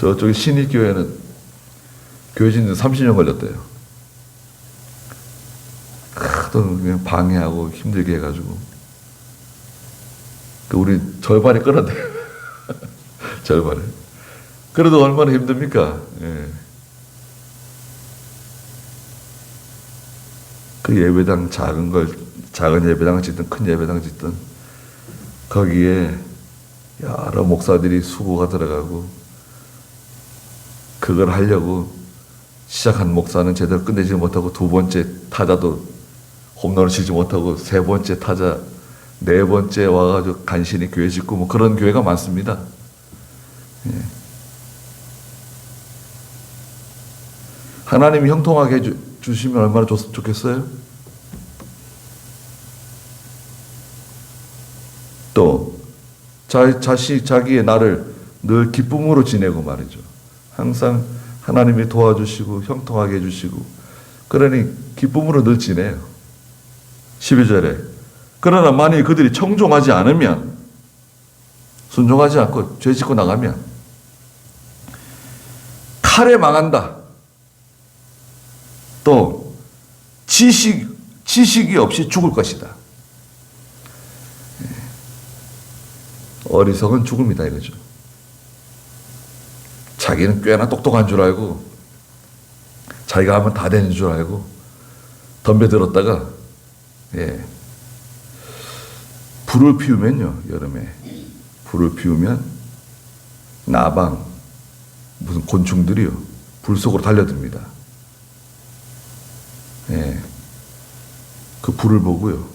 저쪽에 신익교회는 교회 짓는 30년 걸렸대요. 또 그냥 방해하고 힘들게 해가지고. 우리 절반이 끌었대요. 절반을. 그래도 얼마나 힘듭니까? 예. 그 예배당 작은 예배당 짓든 큰 예배당 짓든 거기에 여러 목사들이 수고가 들어가고 그걸 하려고 시작한 목사는 제대로 끝내지 못하고 두 번째 타자도 홈런을 치지 못하고 세 번째 타자 네 번째 와가지고 간신히 교회 짓고 뭐 그런 교회가 많습니다. 예. 하나님이 형통하게 주시면 얼마나 좋겠어요? 또 자기의 나를 늘 기쁨으로 지내고 말이죠. 항상 하나님이 도와주시고 형통하게 해주시고 그러니 기쁨으로 늘 지내요. 12절에 그러나 만일 그들이 청종하지 않으면 순종하지 않고 죄 짓고 나가면 칼에 망한다. 또 지식이 없이 죽을 것이다. 어리석은 죽음이다 이거죠. 자기는 꽤나 똑똑한 줄 알고 자기가 하면 다 되는 줄 알고 덤벼들었다가 불을 피우면요, 여름에 불을 피우면 나방 무슨 곤충들이요 불 속으로 달려듭니다. 그 불을 보고요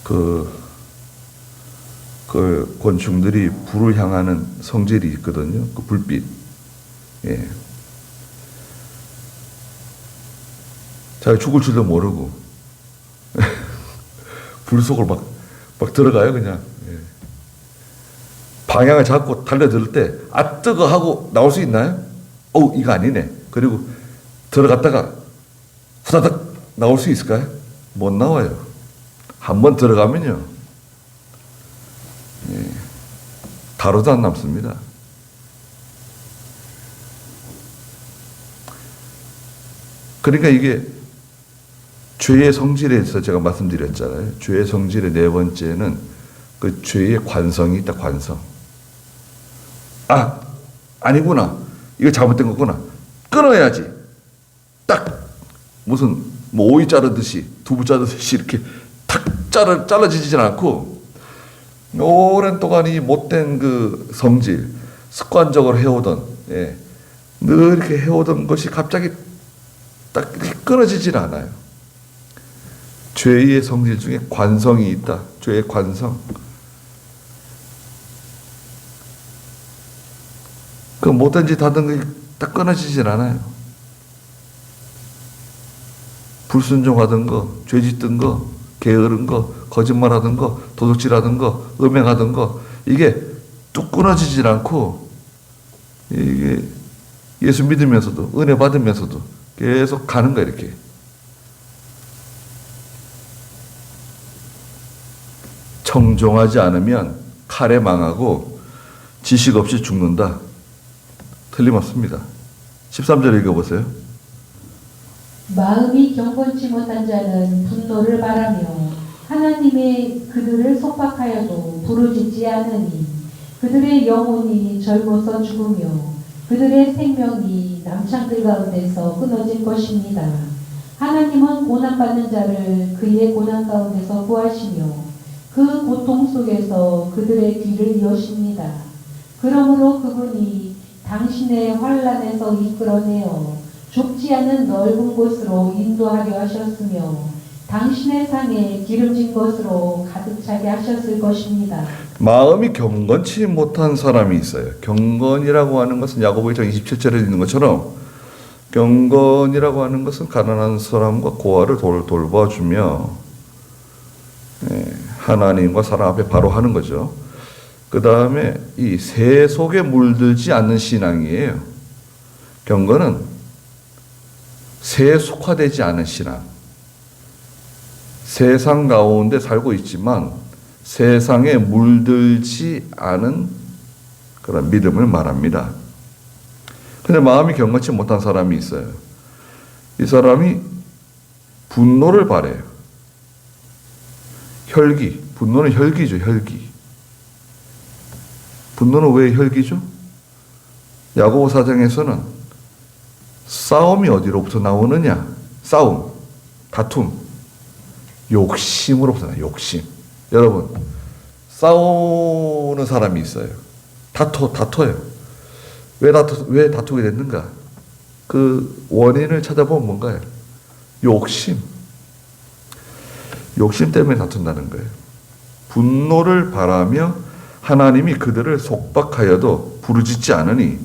그 곤충들이 불을 향하는 성질이 있거든요. 그 불빛. 자기 죽을 줄도 모르고 불 속으로 막 들어가요, 그냥. 방향을 잡고 달려들 때, 아, 뜨거 하고 나올 수 있나요? 이거 아니네. 그리고 들어갔다가 후다닥 나올 수 있을까요? 못 나와요. 한번 들어가면요. 가루도 안 남습니다. 그러니까 이게 죄의 성질에 대해서 제가 말씀드렸잖아요. 죄의 성질의 네 번째는 그 죄의 관성이 있다, 관성. 아니구나. 이거 잘못된 거구나. 끊어야지. 딱 무슨 뭐 오이 자르듯이 두부 자르듯이 이렇게 탁 잘라지진 않고 오랜 동안 이 못된 그 성질, 습관적으로 해오던, 늘 이렇게 해오던 것이 갑자기 딱 이렇게 끊어지질 않아요. 죄의 성질 중에 관성이 있다. 죄의 관성. 그 못된 짓 하던 게 딱 끊어지질 않아요. 불순종하던 거, 죄 짓던 거, 게으른 거, 거짓말하던 거, 도둑질하던 거, 음행하던 거, 이게 뚝 끊어지질 않고, 이게 예수 믿으면서도, 은혜 받으면서도 계속 가는 거야, 이렇게. 청종하지 않으면 칼에 망하고 지식 없이 죽는다. 틀림없습니다. 13절 읽어보세요. 마음이 경건치 못한 자는 분노를 바라며 하나님의 그들을 속박하여도 부르짖지 않으니 그들의 영혼이 젊어서 죽으며 그들의 생명이 남창들 가운데서 끊어질 것입니다. 하나님은 고난받는 자를 그의 고난 가운데서 구하시며 그 고통 속에서 그들의 귀를 여십니다. 그러므로 그분이 당신의 환난에서 이끌어내어 좁지 않은 넓은 곳으로 인도하려 하셨으며 당신의 상에 기름진 것으로 가득 차게 하셨을 것입니다. 마음이 경건치 못한 사람이 있어요. 경건이라고 하는 것은 야고보 1장 27절에 있는 것처럼 경건이라고 하는 것은 가난한 사람과 고아를 돌봐주며 하나님과 사람 앞에 바로 하는 거죠. 그 다음에 이 새 속에 물들지 않는 신앙이에요. 경건은 새에 속화되지 않은 신앙. 세상 가운데 살고 있지만 세상에 물들지 않은 그런 믿음을 말합니다. 근데 마음이 경건치 못한 사람이 있어요. 이 사람이 분노를 바래요. 혈기. 분노는 혈기죠, 혈기. 분노는 왜 혈기죠? 야고보 4장에서는 싸움이 어디로부터 나오느냐? 싸움, 다툼, 욕심으로부터 나와요, 욕심. 여러분, 싸우는 사람이 있어요. 다퉈요. 왜 다투게 됐는가? 그 원인을 찾아보면 뭔가요? 욕심. 욕심 때문에 다툰다는 거예요. 분노를 바라며 하나님이 그들을 속박하여도 부르짖지 않으니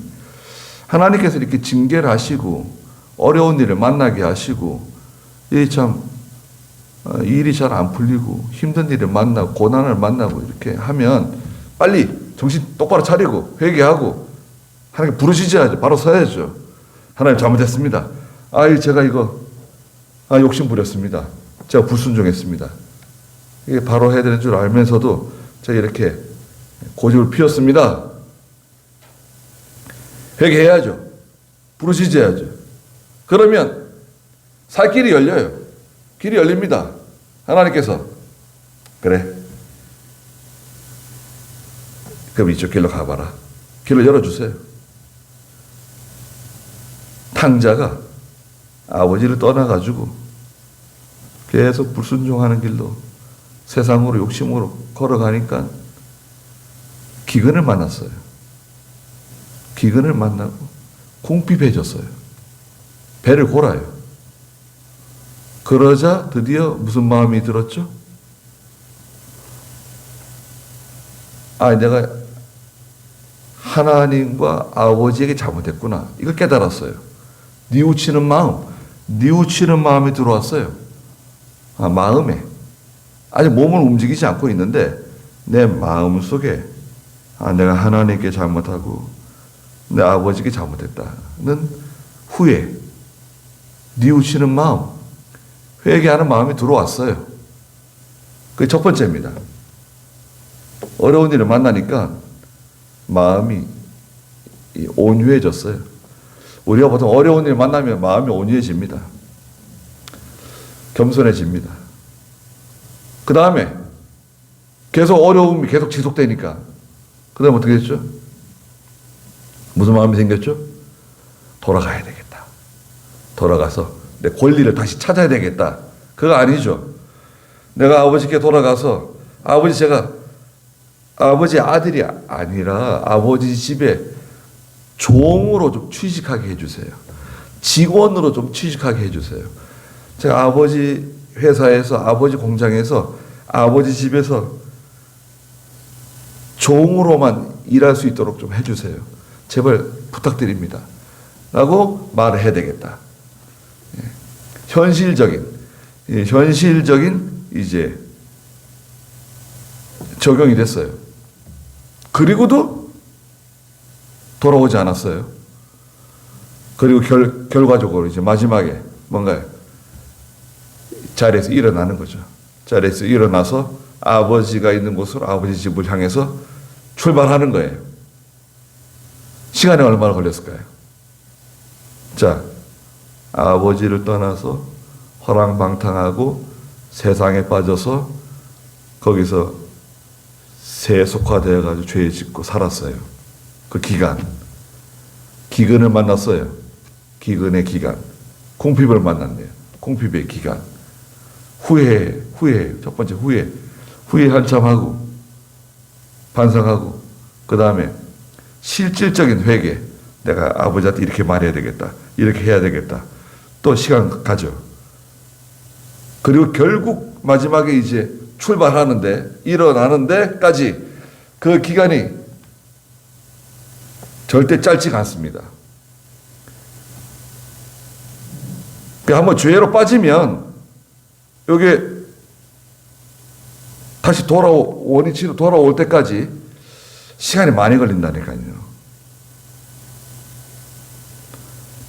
하나님께서 이렇게 징계를 하시고 어려운 일을 만나게 하시고 참 일이 잘 안 풀리고 힘든 일을 만나고 고난을 만나고 이렇게 하면 빨리 정신 똑바로 차리고 회개하고 하나님 부르시셔야죠. 바로 서야죠. 하나님 잘못했습니다. 제가 이거 욕심 부렸습니다. 제가 불순종했습니다. 이게 바로 해야 되는 줄 알면서도 제가 이렇게 고집을 피웠습니다. 회개해야죠. 부르시셔야죠. 그러면 살 길이 열려요. 길이 열립니다. 하나님께서 그래. 그럼 이쪽 길로 가봐라. 길을 열어주세요. 탕자가 아버지를 떠나가지고 계속 불순종하는 길로 세상으로 욕심으로 걸어가니까 기근을 만났어요. 기근을 만나고 궁핍해졌어요. 배를 골아요. 그러자 드디어 무슨 마음이 들었죠? 내가 하나님과 아버지에게 잘못했구나. 이걸 깨달았어요. 뉘우치는 마음이 들어왔어요. 마음에. 아직 몸은 움직이지 않고 있는데 내 마음 속에 내가 하나님께 잘못하고 내 아버지께 잘못했다는 후회, 뉘우치는 마음, 회개하는 마음이 들어왔어요. 그게 첫 번째입니다. 어려운 일을 만나니까 마음이 온유해졌어요. 우리가 보통 어려운 일을 만나면 마음이 온유해집니다. 겸손해집니다. 그 다음에 계속 어려움이 계속 지속되니까 그 다음에 어떻게 됐죠? 무슨 마음이 생겼죠? 돌아가야 되겠다. 돌아가서 내 권리를 다시 찾아야 되겠다. 그거 아니죠. 내가 아버지께 돌아가서 제가 아버지 아들이 아니라 아버지 집에 종으로 좀 취직하게 해주세요. 직원으로 좀 취직하게 해주세요. 제가 아버지 회사에서 아버지 공장에서 아버지 집에서 종으로만 일할 수 있도록 좀 해주세요. 제발 부탁드립니다. 라고 말을 해야 되겠다. 현실적인 이제 적용이 됐어요. 그리고도 돌아오지 않았어요. 그리고 결과적으로 이제 마지막에 뭔가요? 자리에서 일어나는 거죠. 자리에서 일어나서 아버지가 있는 곳으로 아버지 집을 향해서 출발하는 거예요. 시간이 얼마나 걸렸을까요? 자, 아버지를 떠나서 허랑방탕하고 세상에 빠져서 거기서 새에 속화되어가지고 죄에 짓고 살았어요. 그 기근을 만났어요. 기근의 기간. 궁핍을 만났네요. 궁핍의 기간. 후회. 첫 번째 후회 한참 하고, 반성하고, 그 다음에 실질적인 회개. 내가 아버지한테 이렇게 말해야 되겠다. 이렇게 해야 되겠다. 또 시간 가져. 그리고 결국 마지막에 이제 출발하는데, 일어나는 데까지 그 기간이 절대 짧지가 않습니다. 한번 죄로 빠지면 이게 다시 원위치로 돌아올 때까지 시간이 많이 걸린다니까요.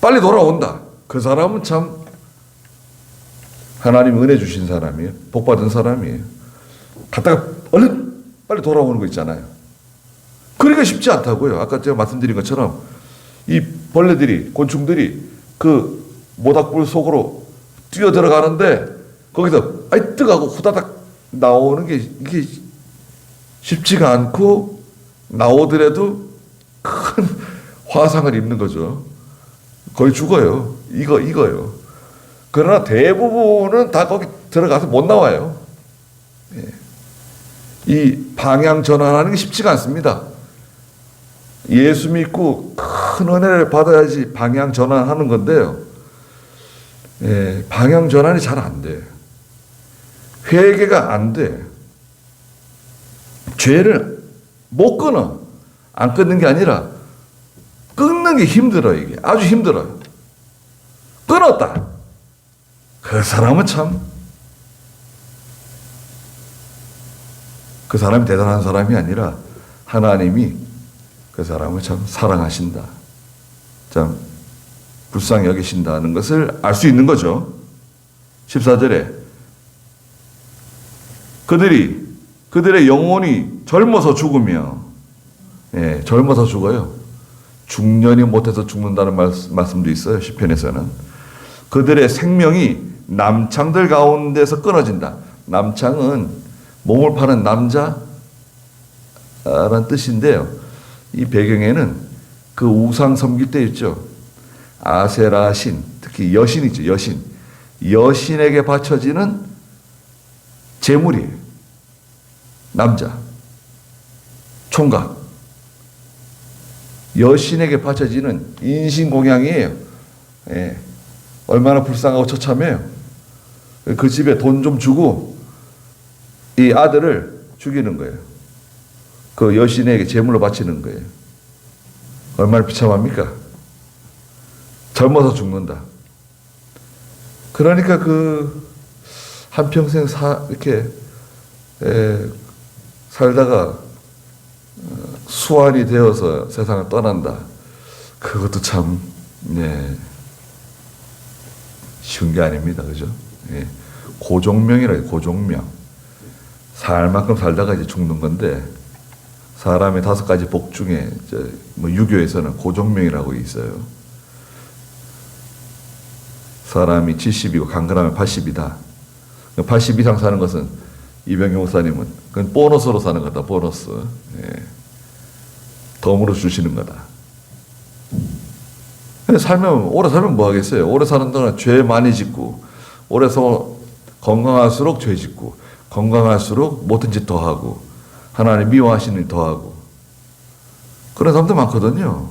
빨리 돌아온다. 그 사람은 참 하나님 은혜 주신 사람이에요. 복 받은 사람이에요. 갔다가 얼른 빨리 돌아오는 거 있잖아요. 그러기가 쉽지 않다고요. 아까 제가 말씀드린 것처럼 이 벌레들이, 곤충들이 그 모닥불 속으로 뛰어 들어가는데 거기서 아이 뜨거워 후다닥 나오는 게 이게 쉽지가 않고 나오더라도 큰 화상을 입는 거죠. 거의 죽어요. 이거요. 그러나 대부분은 다 거기 들어가서 못 나와요. 이 방향 전환하는 게 쉽지가 않습니다. 예수 믿고 큰 은혜를 받아야지 방향 전환하는 건데요. 방향 전환이 잘 안 돼. 회개가 안 돼. 죄를 못 끊어. 안 끊는 게 아니라 끊는 게 힘들어, 이게. 아주 힘들어요. 끊었다. 그 사람은 참, 그 사람이 대단한 사람이 아니라 하나님이 그 사람을 참 사랑하신다. 참 불쌍히 여기신다는 것을 알 수 있는 거죠. 14절에 그들의 영혼이 젊어서 죽으며, 젊어서 죽어요. 중년이 못해서 죽는다는 말씀도 있어요. 시편에서는. 그들의 생명이 남창들 가운데서 끊어진다. 남창은 몸을 파는 남자라는 뜻인데요. 이 배경에는 그 우상 섬길 때 있죠. 아세라 신, 특히 여신 있죠. 여신에게 바쳐지는 제물이에요. 남자, 총각. 여신에게 바쳐지는 인신공양이에요. 얼마나 불쌍하고 처참해요. 그 집에 돈 좀 주고 이 아들을 죽이는 거예요. 그 여신에게 제물로 바치는 거예요. 얼마나 비참합니까? 젊어서 죽는다. 그러니까 그 한평생 이렇게 살다가 수완이 되어서 세상을 떠난다. 그것도 참 쉬운 게 아닙니다. 그죠? 고종명이라요. 고종명. 살 만큼 살다가 이제 죽는 건데, 사람의 5가지 복 중에 유교에서는 고종명이라고 있어요. 사람이 70이고 강건하면 80이다. 80 이상 사는 것은 이병용 목사님은 그건 보너스로 사는 거다. 보너스. 덤으로 주시는 거다. 오래 살면 뭐 하겠어요? 오래 사는 동안 죄 많이 짓고, 오래 건강할수록 죄 짓고, 건강할수록 못한 짓 더 하고, 하나님 미워하시는 일 더 하고, 그런 사람도 많거든요.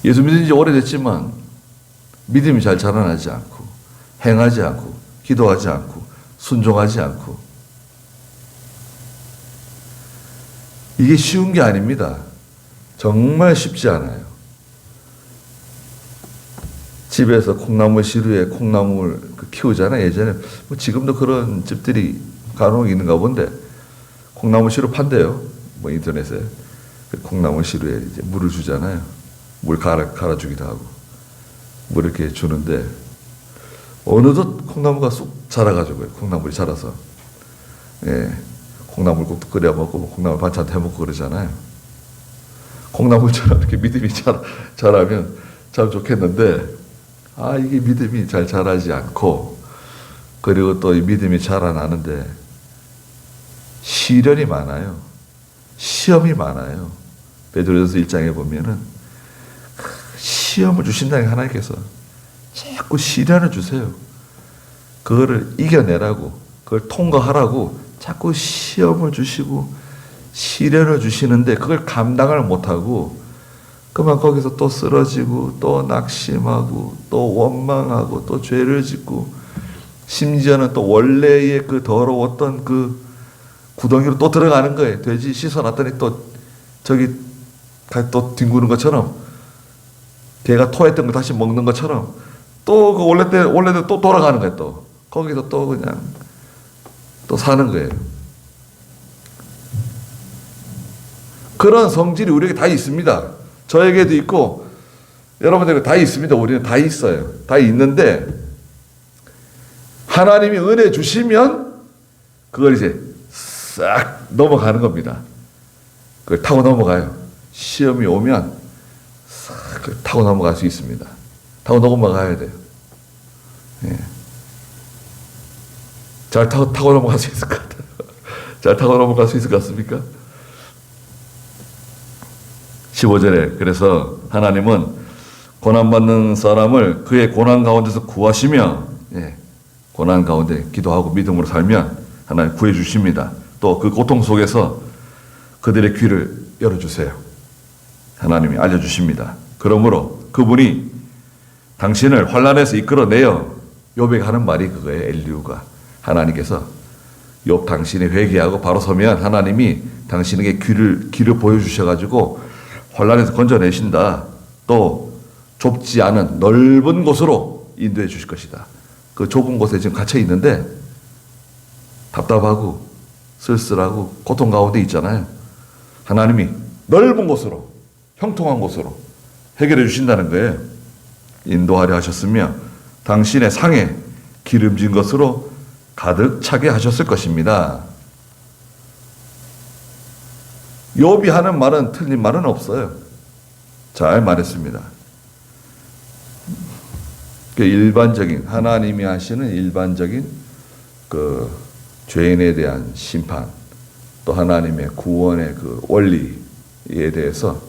예수 믿은 지 오래됐지만 믿음이 잘 자라나지 않고, 행하지 않고, 기도하지 않고, 순종하지 않고, 이게 쉬운 게 아닙니다. 정말 쉽지 않아요. 집에서 콩나물 시루에 콩나물 키우잖아요. 예전에 지금도 그런 집들이 간혹 있는가 본데, 콩나물 시루 판대요. 인터넷에. 콩나물 시루에 이제 물을 주잖아요. 물 갈아주기도 하고. 물 이렇게 주는데, 어느덧 콩나무가 쑥 자라가지고요. 콩나물이 자라서. 콩나물국도 끓여 먹고, 콩나물 반찬도 해 먹고 그러잖아요. 콩나물처럼 이렇게 믿음이 자라면 참 좋겠는데, 이게 믿음이 잘 자라지 않고, 그리고 또 이 믿음이 자라나는데 시련이 많아요. 시험이 많아요. 베드로전서 1장에 보면은 시험을 주신다는 게 하나님께서 자꾸 시련을 주세요. 그거를 이겨내라고, 그걸 통과하라고 자꾸 시험을 주시고 시련을 주시는데 그걸 감당을 못하고 그만 거기서 또 쓰러지고 또 낙심하고 또 원망하고 또 죄를 짓고 심지어는 또 원래의 그 더러웠던 그 구덩이로 또 들어가는 거예요. 돼지 씻어놨더니 또 저기 또 뒹구는 것처럼 걔가 토했던 거 다시 먹는 것처럼 또 그 원래대로 또 돌아가는 거예요. 또 거기서 또 그냥 또 사는 거예요. 그런 성질이 우리에게 다 있습니다. 저에게도 있고 여러분들에게 다 있습니다. 우리는 다 있어요. 다 있는데 하나님이 은혜 주시면 그걸 이제 싹 넘어가는 겁니다. 그걸 타고 넘어가요. 시험이 오면 싹 타고 넘어갈 수 있습니다. 타고 넘어가야 돼요. 예. 잘 타고 넘어갈 수 있을 것 같아요. 잘 타고 넘어갈 수 있을 것 같습니까? 15절에 그래서 하나님은 고난받는 사람을 그의 고난 가운데서 구하시며, 예, 고난 가운데 기도하고 믿음으로 살면 하나님 구해주십니다. 또 그 고통 속에서 그들의 귀를 열어주세요. 하나님이 알려주십니다. 그러므로 그분이 당신을 환난에서 이끌어내어 욥에게 하는 말이 그거예요. 엘리후가 하나님께서 욥 당신이 회개하고 바로 서면 하나님이 당신에게 길을 보여주셔가지고 환난에서 건져내신다. 또 좁지 않은 넓은 곳으로 인도해 주실 것이다. 그 좁은 곳에 지금 갇혀 있는데 답답하고 쓸쓸하고 고통 가운데 있잖아요. 하나님이 넓은 곳으로, 형통한 곳으로 해결해 주신다는 거예요. 인도하려 하셨으며 당신의 상에 기름진 것으로 가득 차게 하셨을 것입니다. 욥이 하는 말은 틀린 말은 없어요. 잘 말했습니다. 그 일반적인 하나님이 하시는 일반적인 그 죄인에 대한 심판, 또 하나님의 구원의 그 원리에 대해서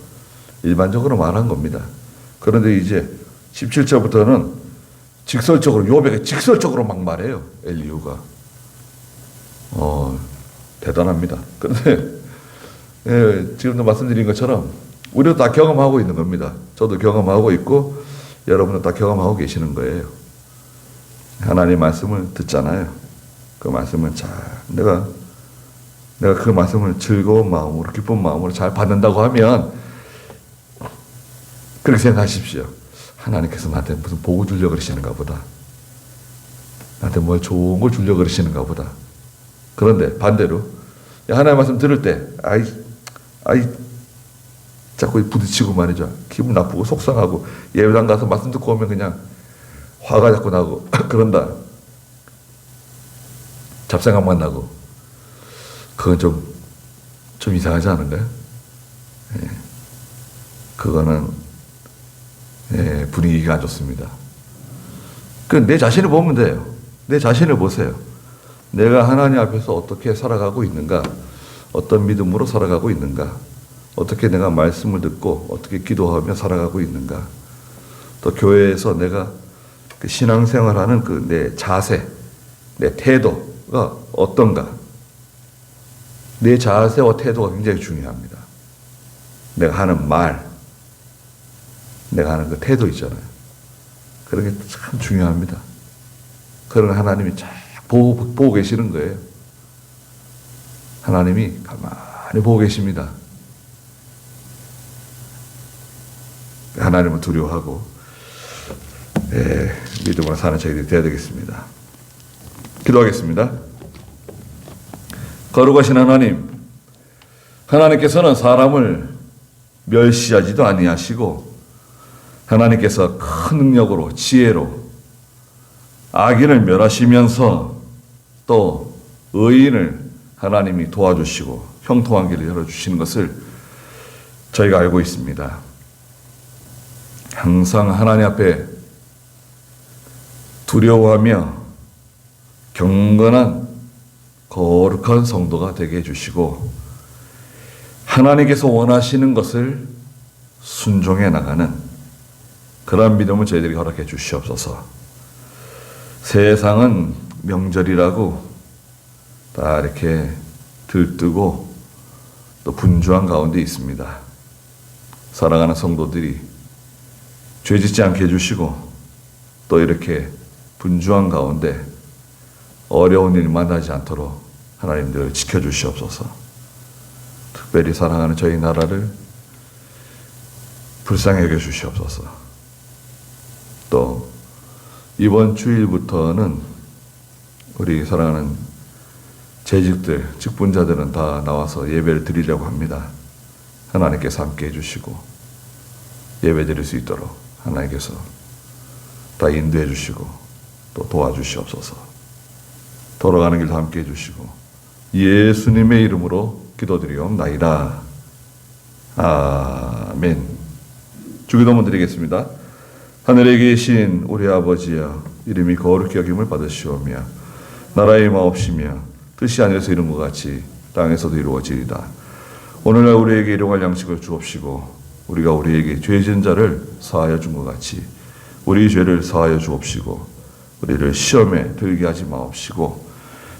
일반적으로 말한 겁니다. 그런데 이제 17절부터는 직설적으로 욥에게 직설적으로 막 말해요. 엘리후가 대단합니다. 그런데 예, 지금도 말씀드린 것처럼 우리도 다 경험하고 있는 겁니다. 저도 경험하고 있고 여러분도 다 경험하고 계시는 거예요. 하나님의 말씀을 듣잖아요. 그 말씀을 잘 내가 그 말씀을 즐거운 마음으로 기쁜 마음으로 잘 받는다고 하면 그렇게 생각하십시오. 하나님께서 나한테 무슨 복을 주려고 그러시는가 보다. 나한테 뭘 좋은 걸 주려고 그러시는가 보다. 그런데 반대로 하나님의 말씀 들을 때 아이 자꾸 부딪히고 말이죠. 기분 나쁘고 속상하고 예배당 가서 말씀 듣고 오면 그냥 화가 자꾸 나고 그런다. 잡생각만 나고 그건 좀 이상하지 않은가요? 예. 그거는 예, 분위기가 안 좋습니다. 내 자신을 보면 돼요. 내 자신을 보세요. 내가 하나님 앞에서 어떻게 살아가고 있는가? 어떤 믿음으로 살아가고 있는가? 어떻게 내가 말씀을 듣고 어떻게 기도하며 살아가고 있는가? 또 교회에서 내가 그 신앙생활하는 그 내 자세, 내 태도가 어떤가? 내 자세와 태도가 굉장히 중요합니다. 내가 하는 말, 내가 하는 그 태도 있잖아요. 그런 게 참 중요합니다. 그런 하나님이 잘 보고 계시는 거예요. 하나님이 가만히 보고 계십니다. 하나님을 두려워하고 믿음으로 사는 저희들이 되어야 되겠습니다. 기도하겠습니다. 거룩하신 하나님, 하나님께서는 사람을 멸시하지도 아니하시고 하나님께서 큰 능력으로 지혜로 악인을 멸하시면서 또 의인을 하나님이 도와주시고 형통한 길을 열어주시는 것을 저희가 알고 있습니다. 항상 하나님 앞에 두려워하며 경건한 거룩한 성도가 되게 해주시고 하나님께서 원하시는 것을 순종해 나가는 그러한 믿음을 저희들이 허락해 주시옵소서. 세상은 명절이라고 다 이렇게 들뜨고 또 분주한 가운데 있습니다. 사랑하는 성도들이 죄짓지 않게 해주시고 또 이렇게 분주한 가운데 어려운 일 만나지 않도록 하나님 늘 지켜주시옵소서. 특별히 사랑하는 저희 나라를 불쌍히 여겨주시옵소서. 또 이번 주일부터는 우리 사랑하는 재직들, 직분자들은 다 나와서 예배를 드리려고 합니다. 하나님께서 함께 해주시고 예배 드릴 수 있도록 하나님께서 다 인도해 주시고 또 도와주시옵소서. 돌아가는 길도 함께 해주시고 예수님의 이름으로 기도드리옵나이다. 아멘. 주기도문 드리겠습니다. 하늘에 계신 우리 아버지여, 이름이 거룩히 여김을 받으시오며 나라의 마옵시며 뜻이 하늘에서 이룬 것 같이 땅에서도 이루어지리다. 오늘날 우리에게 일용할 양식을 주옵시고 우리가 우리에게 죄 지은 자를 사하여 준 것 같이 우리 죄를 사하여 주옵시고 우리를 시험에 들게 하지 마옵시고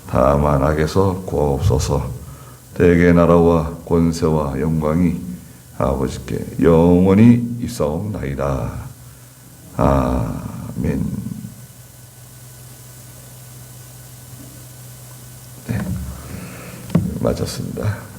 다만 악에서 구하옵소서. 대개 나라와 권세와 영광이 아버지께 영원히 있사옵나이다. 아멘. 네, 맞았습니다.